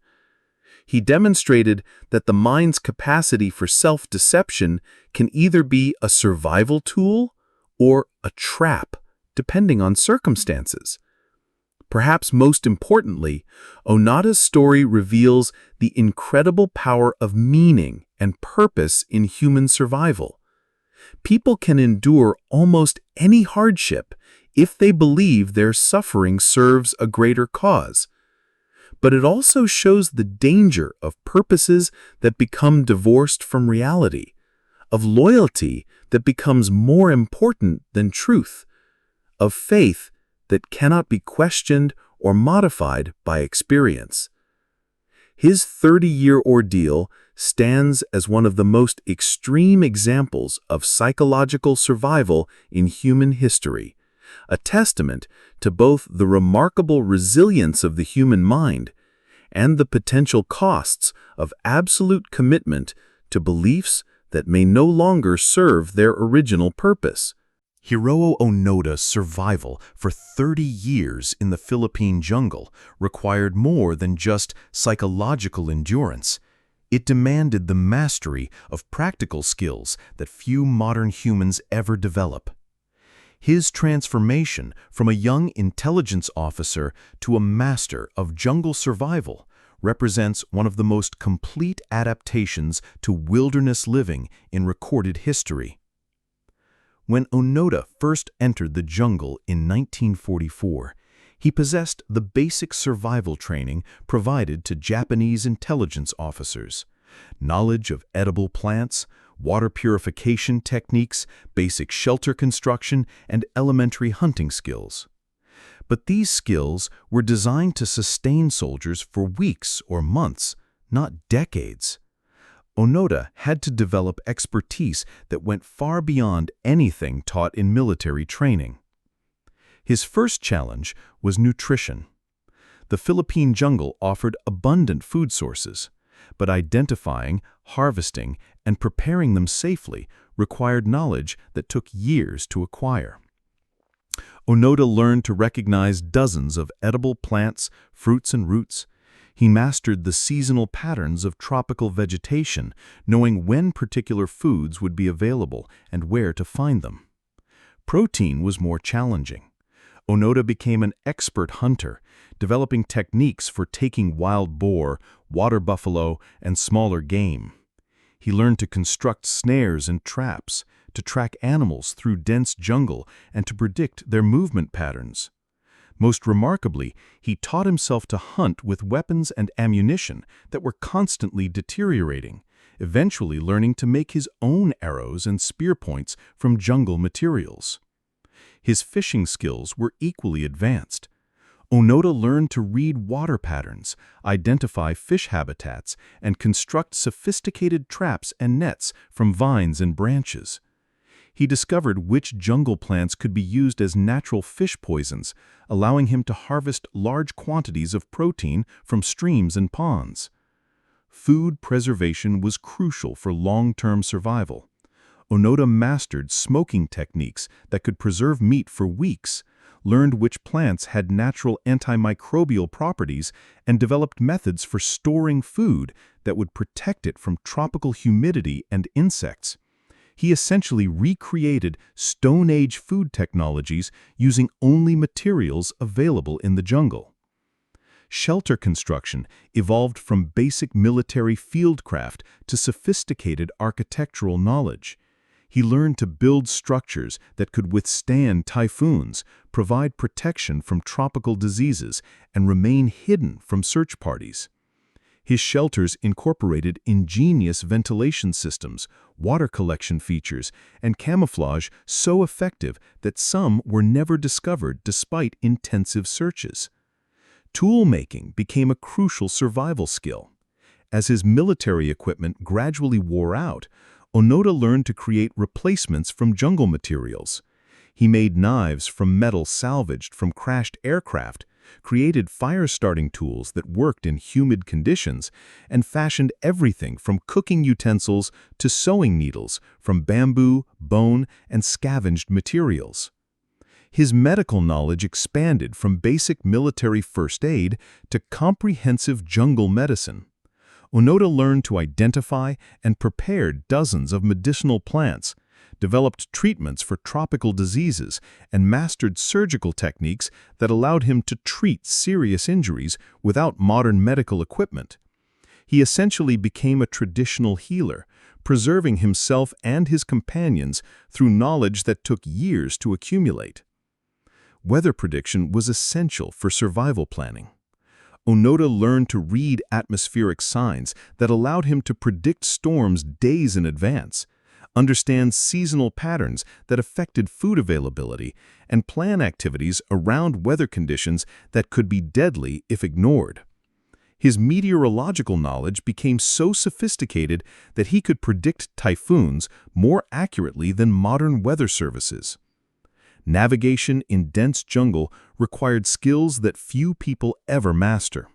He demonstrated that the mind's capacity for self-deception can either be a survival tool or a trap, depending on circumstances. Perhaps most importantly, Onoda's story reveals the incredible power of meaning and purpose in human survival. People can endure almost any hardship if they believe their suffering serves a greater cause. But it also shows the danger of purposes that become divorced from reality, of loyalty that becomes more important than truth, of faith that cannot be questioned or modified by experience. His 30-year ordeal stands as one of the most extreme examples of psychological survival in human history, a testament to both the remarkable resilience of the human mind and the potential costs of absolute commitment to beliefs that may no longer serve their original purpose. Hiroo Onoda's survival for 30 years in the Philippine jungle required more than just psychological endurance. It demanded the mastery of practical skills that few modern humans ever develop. His transformation from a young intelligence officer to a master of jungle survival represents one of the most complete adaptations to wilderness living in recorded history. When Onoda first entered the jungle in 1944, he possessed the basic survival training provided to Japanese intelligence officers: knowledge of edible plants, water purification techniques, basic shelter construction, and elementary hunting skills. But these skills were designed to sustain soldiers for weeks or months, not decades. Onoda had to develop expertise that went far beyond anything taught in military training. His first challenge was nutrition. The Philippine jungle offered abundant food sources, but identifying, harvesting, and preparing them safely required knowledge that took years to acquire. Onoda learned to recognize dozens of edible plants, fruits, and roots. He mastered the seasonal patterns of tropical vegetation, knowing when particular foods would be available and where to find them. Protein was more challenging. Onoda became an expert hunter, developing techniques for taking wild boar, water buffalo, and smaller game. He learned to construct snares and traps, to track animals through dense jungle, and to predict their movement patterns. Most remarkably, he taught himself to hunt with weapons and ammunition that were constantly deteriorating, eventually learning to make his own arrows and spear points from jungle materials. His fishing skills were equally advanced. Onoda learned to read water patterns, identify fish habitats, and construct sophisticated traps and nets from vines and branches. He discovered which jungle plants could be used as natural fish poisons, allowing him to harvest large quantities of protein from streams and ponds. food preservation was crucial for long-term survival. Onoda mastered smoking techniques that could preserve meat for weeks, learned which plants had natural antimicrobial properties, and developed methods for storing food that would protect it from tropical humidity and insects. He essentially recreated Stone Age food technologies using only materials available in the jungle. Shelter construction evolved from basic military fieldcraft to sophisticated architectural knowledge. He learned to build structures that could withstand typhoons, provide protection from tropical diseases, and remain hidden from search parties. His shelters incorporated ingenious ventilation systems, water collection features, and camouflage so effective that some were never discovered despite intensive searches. Tool-making became a crucial survival skill. As his military equipment gradually wore out, Onoda learned to create replacements from jungle materials. He made knives from metal salvaged from crashed aircraft, created fire-starting tools that worked in humid conditions, and fashioned everything from cooking utensils to sewing needles from bamboo, bone, and scavenged materials. His medical knowledge expanded from basic military first aid to comprehensive jungle medicine. Onoda learned to identify and prepare dozens of medicinal plants, developed treatments for tropical diseases, and mastered surgical techniques that allowed him to treat serious injuries without modern medical equipment. He essentially became a traditional healer, preserving himself and his companions through knowledge that took years to accumulate. Weather prediction was essential for survival planning. Onoda learned to read atmospheric signs that allowed him to predict storms days in advance, understand seasonal patterns that affected food availability, and plan activities around weather conditions that could be deadly if ignored. His meteorological knowledge became so sophisticated that he could predict typhoons more accurately than modern weather services. Navigation in dense jungle required skills that few people ever master.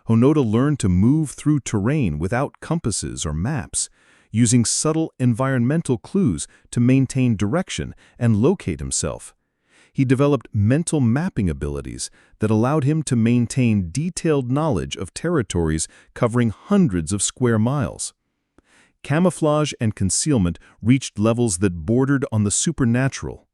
Onoda learned to move through terrain without compasses or maps, using subtle environmental clues to maintain direction and locate himself. He developed mental mapping abilities that allowed him to maintain detailed knowledge of territories covering hundreds of square miles. Camouflage and concealment reached levels that bordered on the supernatural.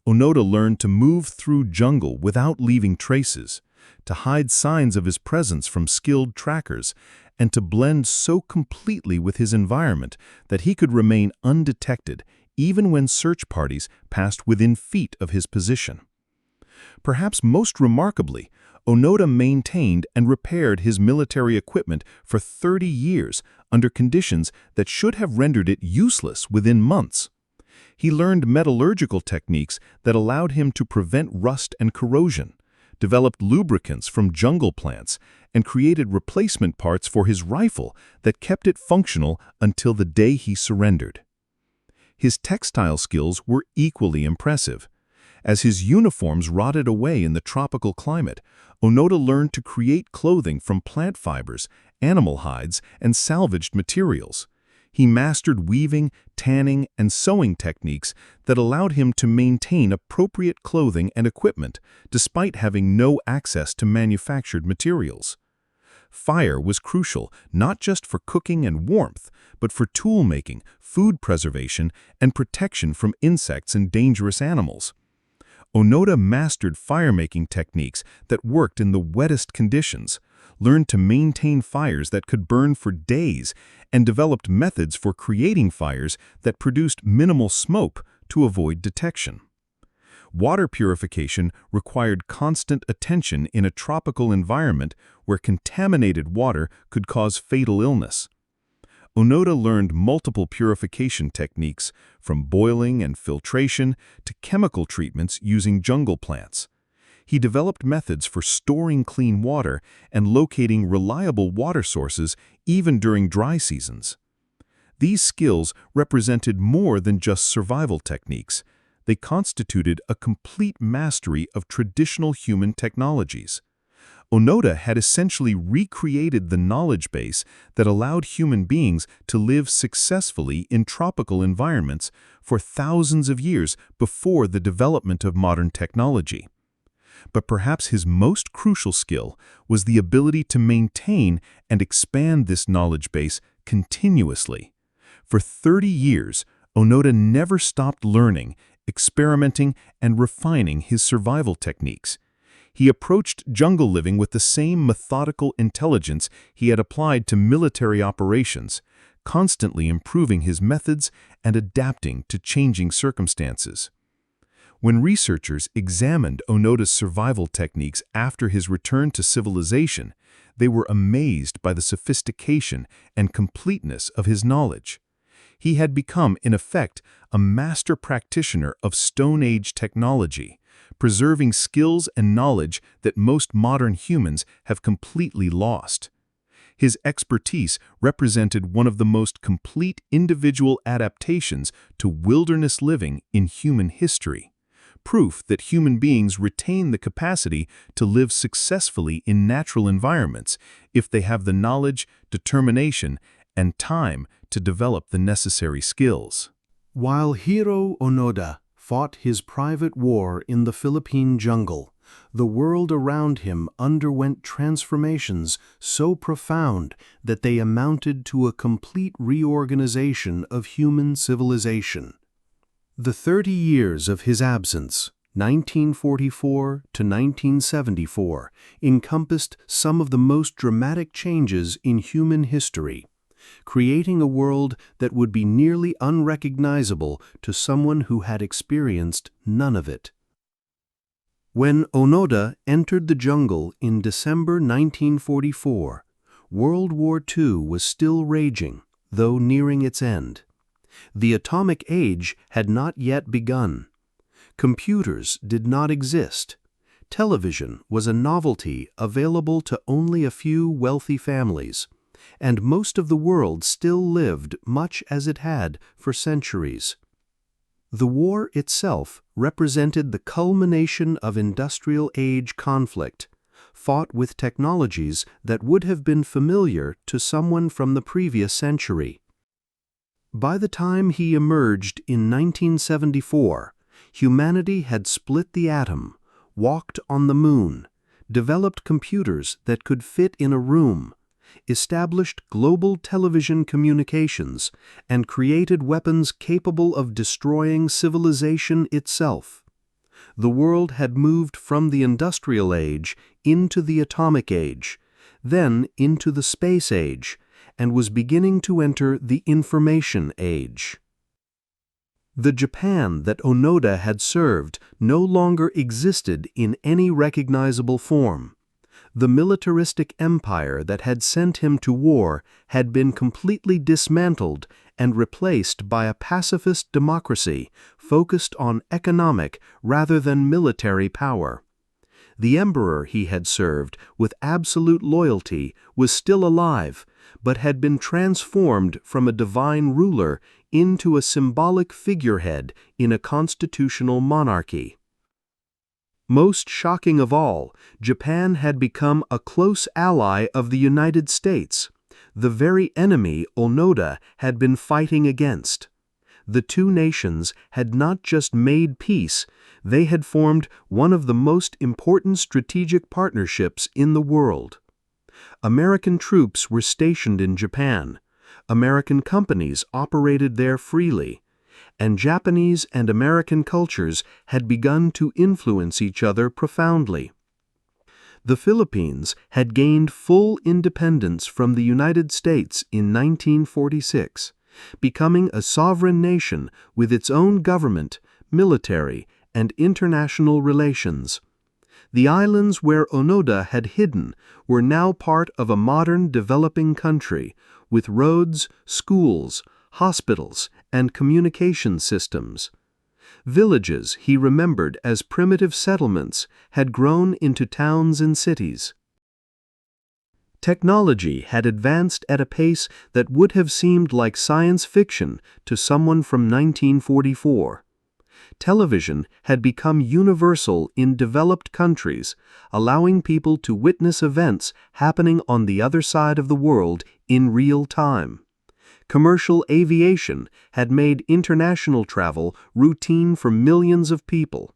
Onoda learned to move through jungle without leaving traces, to hide signs of his presence from skilled trackers, and to blend so completely with his environment that he could remain undetected even when search parties passed within feet of his position. Perhaps most remarkably, Onoda maintained and repaired his military equipment for 30 years under conditions that should have rendered it useless within months. He learned metallurgical techniques that allowed him to prevent rust and corrosion, developed lubricants from jungle plants, and created replacement parts for his rifle that kept it functional until the day he surrendered. His textile skills were equally impressive. As his uniforms rotted away in the tropical climate, Onoda learned to create clothing from plant fibers, animal hides, and salvaged materials. He mastered weaving, tanning, and sewing techniques that allowed him to maintain appropriate clothing and equipment despite having no access to manufactured materials. Fire was crucial not just for cooking and warmth, but for tool-making, food preservation, and protection from insects and dangerous animals. Onoda mastered fire-making techniques that worked in the wettest conditions, learned to maintain fires that could burn for days, and developed methods for creating fires that produced minimal smoke to avoid detection. Water purification required constant attention in a tropical environment where contaminated water could cause fatal illness. Onoda learned multiple purification techniques, from boiling and filtration to chemical treatments using jungle plants. He developed methods for storing clean water and locating reliable water sources even during dry seasons. These skills represented more than just survival techniques. They constituted a complete mastery of traditional human technologies. Onoda had essentially recreated the knowledge base that allowed human beings to live successfully in tropical environments for thousands of years before the development of modern technology. But perhaps his most crucial skill was the ability to maintain and expand this knowledge base continuously. For 30 years, Onoda never stopped learning, experimenting, and refining his survival techniques. He approached jungle living with the same methodical intelligence he had applied to military operations, constantly improving his methods and adapting to changing circumstances. When researchers examined Onoda's survival techniques after his return to civilization, they were amazed by the sophistication and completeness of his knowledge. He had become, in effect, a master practitioner of Stone Age technology, preserving skills and knowledge that most modern humans have completely lost. His expertise represented one of the most complete individual adaptations to wilderness living in human history, proof that human beings retain the capacity to live successfully in natural environments if they have the knowledge, determination, and time to develop the necessary skills. While Hiroo Onoda fought his private war in the Philippine jungle, the world around him underwent transformations so profound that they amounted to a complete reorganization of human civilization. The 30 years of his absence, 1944 to 1974, encompassed some of the most dramatic changes in human history, creating a world that would be nearly unrecognizable to someone who had experienced none of it. When Onoda entered the jungle in December 1944, World War II was still raging, though nearing its end. The atomic age had not yet begun. Computers did not exist. Television was a novelty available to only a few wealthy families, and most of the world still lived much as it had for centuries. The war itself represented the culmination of industrial age conflict, fought with technologies that would have been familiar to someone from the previous century. By the time he emerged in 1974, humanity had split the atom, walked on the moon, developed computers that could fit in a room, established global television communications, and created weapons capable of destroying civilization itself. The world had moved from the industrial age into the atomic age, then into the space age, and was beginning to enter the information age. The Japan that Onoda had served no longer existed in any recognizable form. The militaristic empire that had sent him to war had been completely dismantled and replaced by a pacifist democracy focused on economic rather than military power. The emperor he had served with absolute loyalty was still alive, but had been transformed from a divine ruler into a symbolic figurehead in a constitutional monarchy. Most shocking of all, Japan had become a close ally of the United States, the very enemy Onoda had been fighting against. The two nations had not just made peace, they had formed one of the most important strategic partnerships in the world. American troops were stationed in Japan, American companies operated there freely, and Japanese and American cultures had begun to influence each other profoundly. The Philippines had gained full independence from the United States in 1946, becoming a sovereign nation with its own government, military, and international relations. The islands where Onoda had hidden were now part of a modern developing country, with roads, schools, hospitals, and communication systems. Villages he remembered as primitive settlements had grown into towns and cities. Technology had advanced at a pace that would have seemed like science fiction to someone from 1944. Television had become universal in developed countries, allowing people to witness events happening on the other side of the world in real time. Commercial aviation had made international travel routine for millions of people.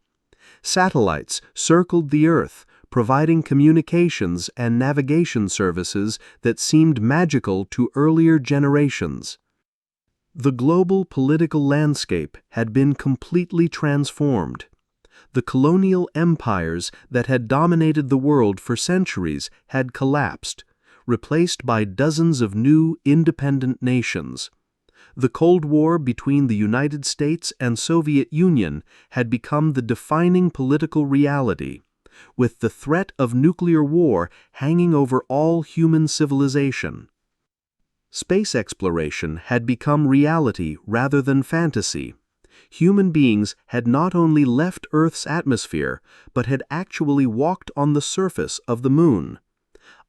Satellites circled the Earth, providing communications and navigation services that seemed magical to earlier generations. The global political landscape had been completely transformed. The colonial empires that had dominated the world for centuries had collapsed, replaced by dozens of new independent nations. The Cold War between the United States and Soviet Union had become the defining political reality, with the threat of nuclear war hanging over all human civilization. Space exploration had become reality rather than fantasy. Human beings had not only left Earth's atmosphere, but had actually walked on the surface of the Moon.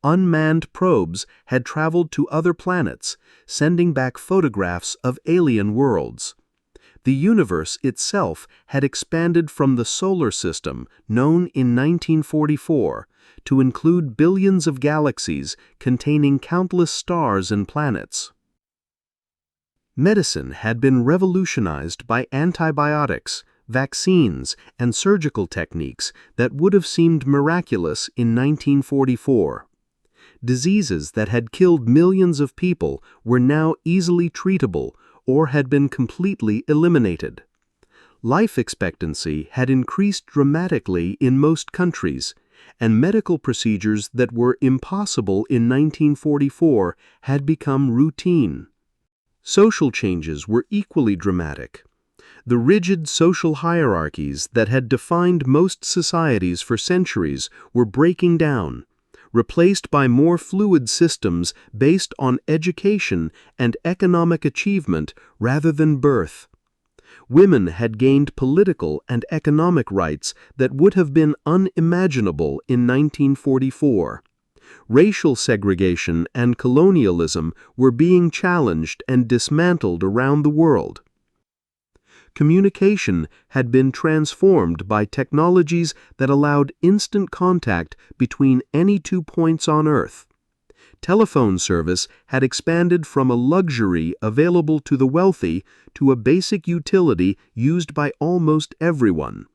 Unmanned probes had traveled to other planets, sending back photographs of alien worlds. The universe itself had expanded from the solar system, known in 1944, to include billions of galaxies containing countless stars and planets. Medicine had been revolutionized by antibiotics, vaccines, and surgical techniques that would have seemed miraculous in 1944. Diseases that had killed millions of people were now easily treatable or had been completely eliminated. Life expectancy had increased dramatically in most countries, and medical procedures that were impossible in 1944 had become routine. Social changes were equally dramatic. The rigid social hierarchies that had defined most societies for centuries were breaking down, replaced by more fluid systems based on education and economic achievement rather than birth. Women had gained political and economic rights that would have been unimaginable in 1944. Racial segregation and colonialism were being challenged and dismantled around the world. Communication had been transformed by technologies that allowed instant contact between any 2 points on Earth. Telephone service had expanded from a luxury available to the wealthy to a basic utility used by almost everyone.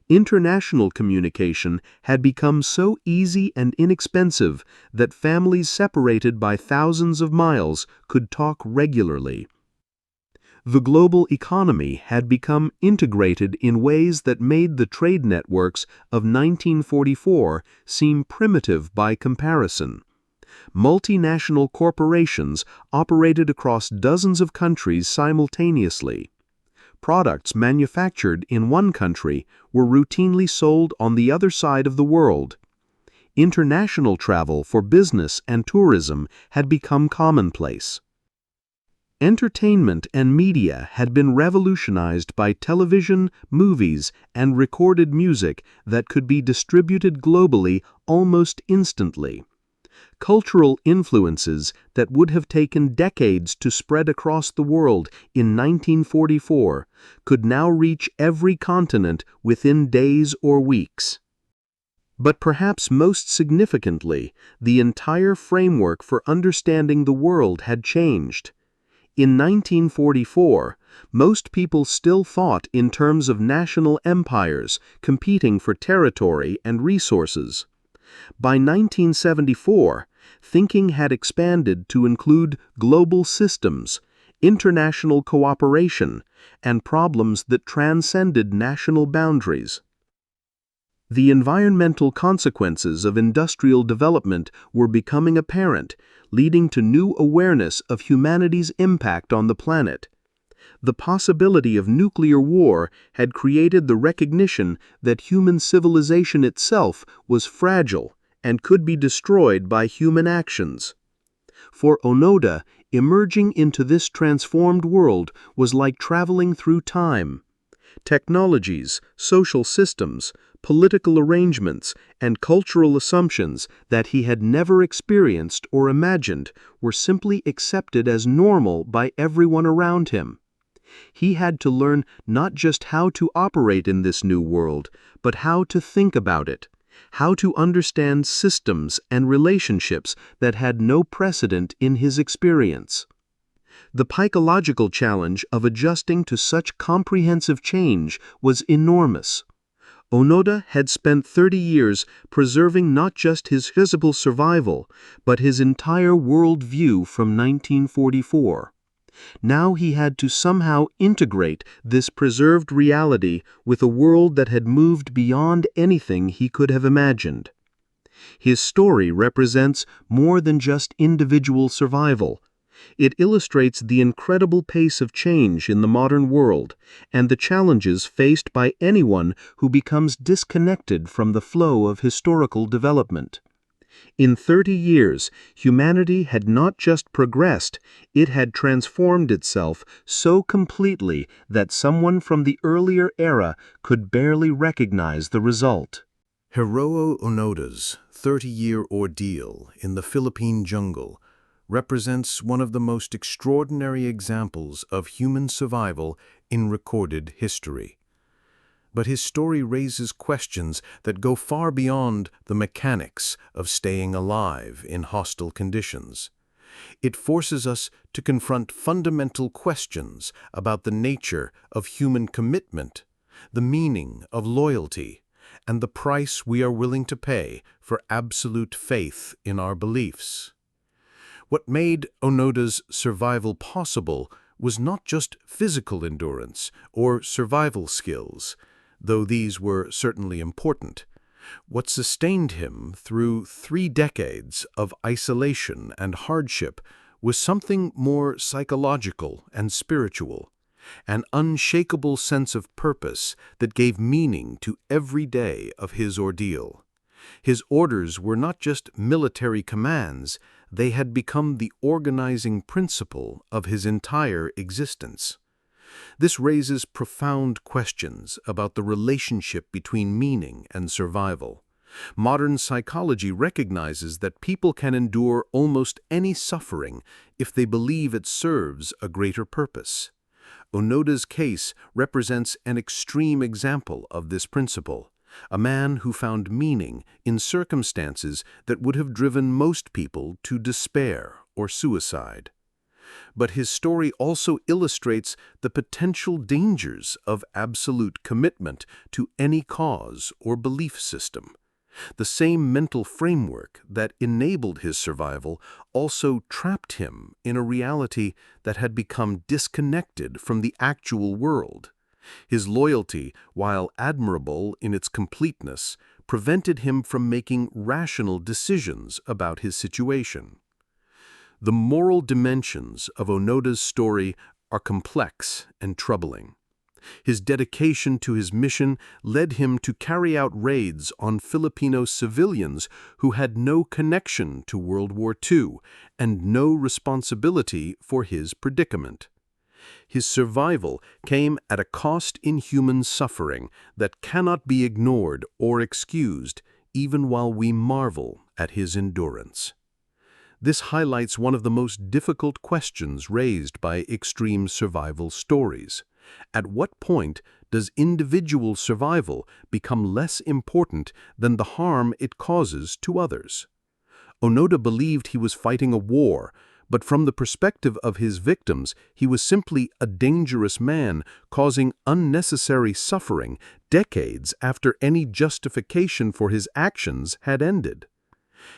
International communication had become so easy and inexpensive that families separated by thousands of miles could talk regularly. The global economy had become integrated in ways that made the trade networks of 1944 seem primitive by comparison. Multinational corporations operated across dozens of countries simultaneously. Products manufactured in one country were routinely sold on the other side of the world. International travel for business and tourism had become commonplace. Entertainment and media had been revolutionized by television, movies, and recorded music that could be distributed globally almost instantly. Cultural influences that would have taken decades to spread across the world in 1944 could now reach every continent within days or weeks. But perhaps most significantly, the entire framework for understanding the world had changed. In 1944, most people still thought in terms of national empires competing for territory and resources. By 1974, thinking had expanded to include global systems, international cooperation, and problems that transcended national boundaries. The environmental consequences of industrial development were becoming apparent, leading to new awareness of humanity's impact on the planet. The possibility of nuclear war had created the recognition that human civilization itself was fragile and could be destroyed by human actions. For Onoda, emerging into this transformed world was like traveling through time. Technologies, social systems, political arrangements, and cultural assumptions that he had never experienced or imagined were simply accepted as normal by everyone around him. He had to learn not just how to operate in this new world, but how to think about it, how to understand systems and relationships that had no precedent in his experience. The psychological challenge of adjusting to such comprehensive change was enormous. Onoda had spent 30 years preserving not just his physical survival, but his entire worldview from 1944. Now he had to somehow integrate this preserved reality with a world that had moved beyond anything he could have imagined. His story represents more than just individual survival. It illustrates the incredible pace of change in the modern world and the challenges faced by anyone who becomes disconnected from the flow of historical development. In 30 years, humanity had not just progressed, it had transformed itself so completely that someone from the earlier era could barely recognize the result. Hiroo Onoda's 30-year ordeal in the Philippine jungle represents one of the most extraordinary examples of human survival in recorded history. But his story raises questions that go far beyond the mechanics of staying alive in hostile conditions. It forces us to confront fundamental questions about the nature of human commitment, the meaning of loyalty, and the price we are willing to pay for absolute faith in our beliefs. What made Onoda's survival possible was not just physical endurance or survival skills, though these were certainly important. What sustained him through 3 decades of isolation and hardship was something more psychological and spiritual, an unshakable sense of purpose that gave meaning to every day of his ordeal. His orders were not just military commands, they had become the organizing principle of his entire existence. This raises profound questions about the relationship between meaning and survival. Modern psychology recognizes that people can endure almost any suffering if they believe it serves a greater purpose. Onoda's case represents an extreme example of this principle. A man who found meaning in circumstances that would have driven most people to despair or suicide. But his story also illustrates the potential dangers of absolute commitment to any cause or belief system. The same mental framework that enabled his survival also trapped him in a reality that had become disconnected from the actual world. His loyalty, while admirable in its completeness, prevented him from making rational decisions about his situation. The moral dimensions of Onoda's story are complex and troubling. His dedication to his mission led him to carry out raids on Filipino civilians who had no connection to World War II and no responsibility for his predicament. His survival came at a cost in human suffering that cannot be ignored or excused, even while we marvel at his endurance. This highlights one of the most difficult questions raised by extreme survival stories. At what point does individual survival become less important than the harm it causes to others? Onoda believed he was fighting a war, but from the perspective of his victims, he was simply a dangerous man causing unnecessary suffering decades after any justification for his actions had ended.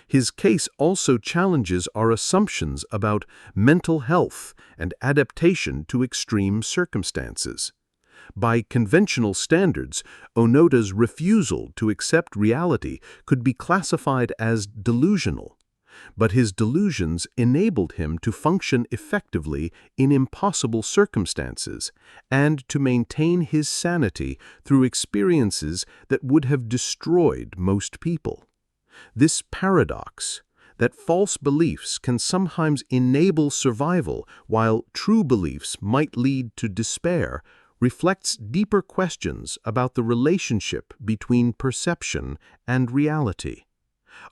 His case also challenges our assumptions about mental health and adaptation to extreme circumstances. By conventional standards, Onoda's refusal to accept reality could be classified as delusional. But his delusions enabled him to function effectively in impossible circumstances and to maintain his sanity through experiences that would have destroyed most people. This paradox, that false beliefs can sometimes enable survival while true beliefs might lead to despair, reflects deeper questions about the relationship between perception and reality.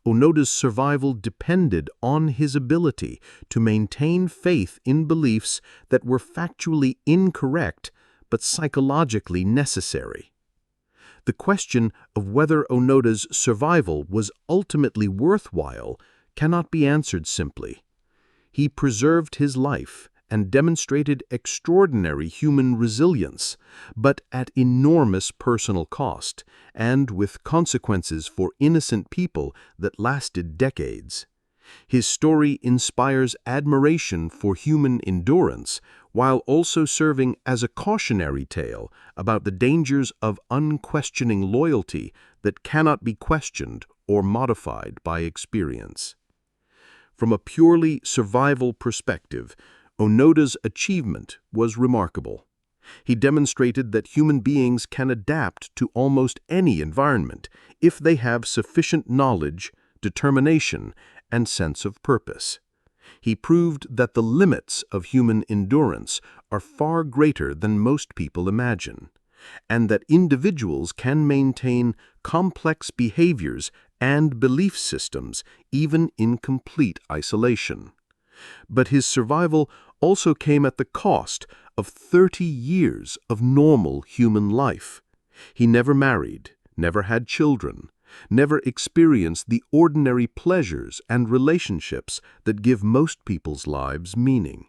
Onoda's survival depended on his ability to maintain faith in beliefs that were factually incorrect but psychologically necessary. The question of whether Onoda's survival was ultimately worthwhile cannot be answered simply. He preserved his life and demonstrated extraordinary human resilience, but at enormous personal cost, and with consequences for innocent people that lasted decades. His story inspires admiration for human endurance, while also serving as a cautionary tale about the dangers of unquestioning loyalty that cannot be questioned or modified by experience. From a purely survival perspective, Onoda's achievement was remarkable. He demonstrated that human beings can adapt to almost any environment if they have sufficient knowledge, determination, and sense of purpose. He proved that the limits of human endurance are far greater than most people imagine, and that individuals can maintain complex behaviors and belief systems even in complete isolation. But his survival also came at the cost of 30 years of normal human life. He never married, never had children, never experienced the ordinary pleasures and relationships that give most people's lives meaning.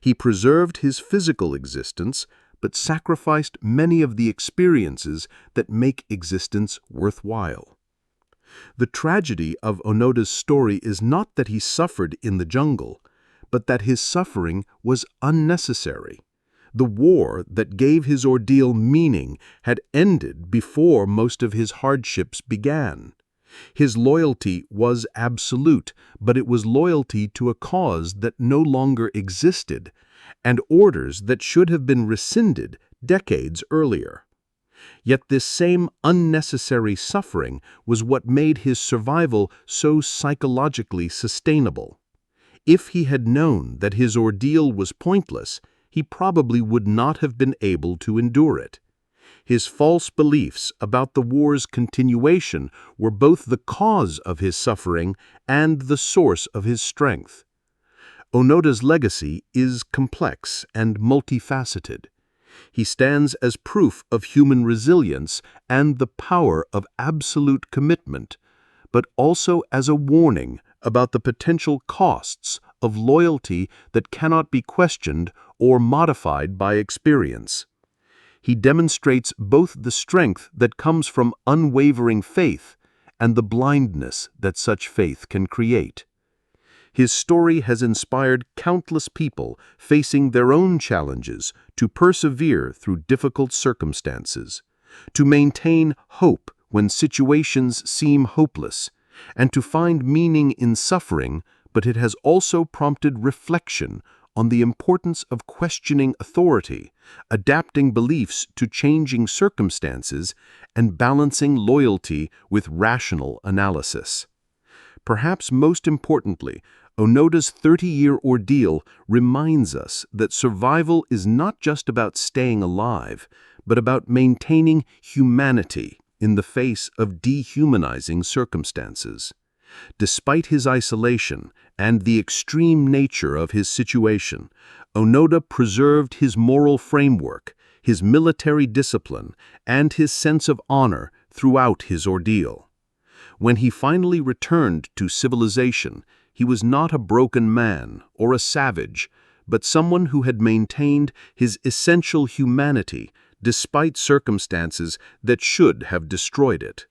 He preserved his physical existence, but sacrificed many of the experiences that make existence worthwhile. The tragedy of Onoda's story is not that he suffered in the jungle, but that his suffering was unnecessary. The war that gave his ordeal meaning had ended before most of his hardships began. His loyalty was absolute, but it was loyalty to a cause that no longer existed, and orders that should have been rescinded decades earlier. Yet this same unnecessary suffering was what made his survival so psychologically sustainable. If he had known that his ordeal was pointless, he probably would not have been able to endure it. His false beliefs about the war's continuation were both the cause of his suffering and the source of his strength. Onoda's legacy is complex and multifaceted. He stands as proof of human resilience and the power of absolute commitment, but also as a warning about the potential costs of loyalty that cannot be questioned or modified by experience. He demonstrates both the strength that comes from unwavering faith and the blindness that such faith can create. His story has inspired countless people facing their own challenges to persevere through difficult circumstances, to maintain hope when situations seem hopeless, and to find meaning in suffering, but it has also prompted reflection on the importance of questioning authority, adapting beliefs to changing circumstances, and balancing loyalty with rational analysis. Perhaps most importantly, Onoda's 30-year ordeal reminds us that survival is not just about staying alive, but about maintaining humanity in the face of dehumanizing circumstances. Despite his isolation and the extreme nature of his situation, Onoda preserved his moral framework, his military discipline, and his sense of honor throughout his ordeal. When he finally returned to civilization, he was not a broken man or a savage, but someone who had maintained his essential humanity despite circumstances that should have destroyed it.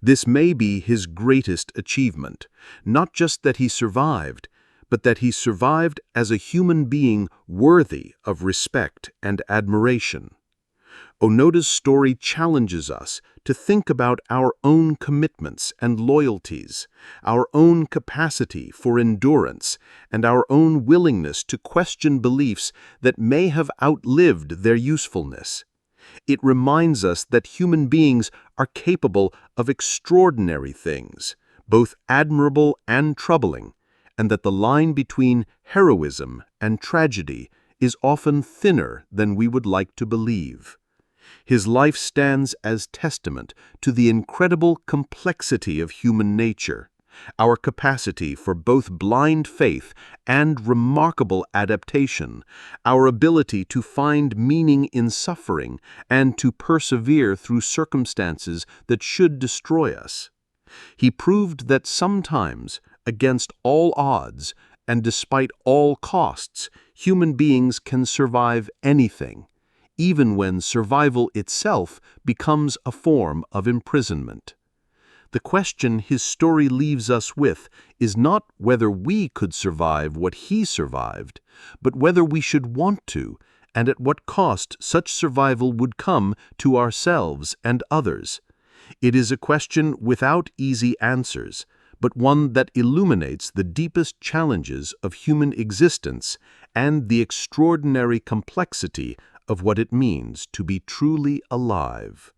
This may be his greatest achievement, not just that he survived, but that he survived as a human being worthy of respect and admiration. Onoda's story challenges us to think about our own commitments and loyalties, our own capacity for endurance, and our own willingness to question beliefs that may have outlived their usefulness. It reminds us that human beings are capable of extraordinary things, both admirable and troubling, and that the line between heroism and tragedy is often thinner than we would like to believe. His life stands as testament to the incredible complexity of human nature, our capacity for both blind faith and remarkable adaptation, our ability to find meaning in suffering and to persevere through circumstances that should destroy us. He proved that sometimes, against all odds and despite all costs, human beings can survive anything, even when survival itself becomes a form of imprisonment. The question his story leaves us with is not whether we could survive what he survived, but whether we should want to, and at what cost such survival would come to ourselves and others. It is a question without easy answers, but one that illuminates the deepest challenges of human existence and the extraordinary complexity of what it means to be truly alive.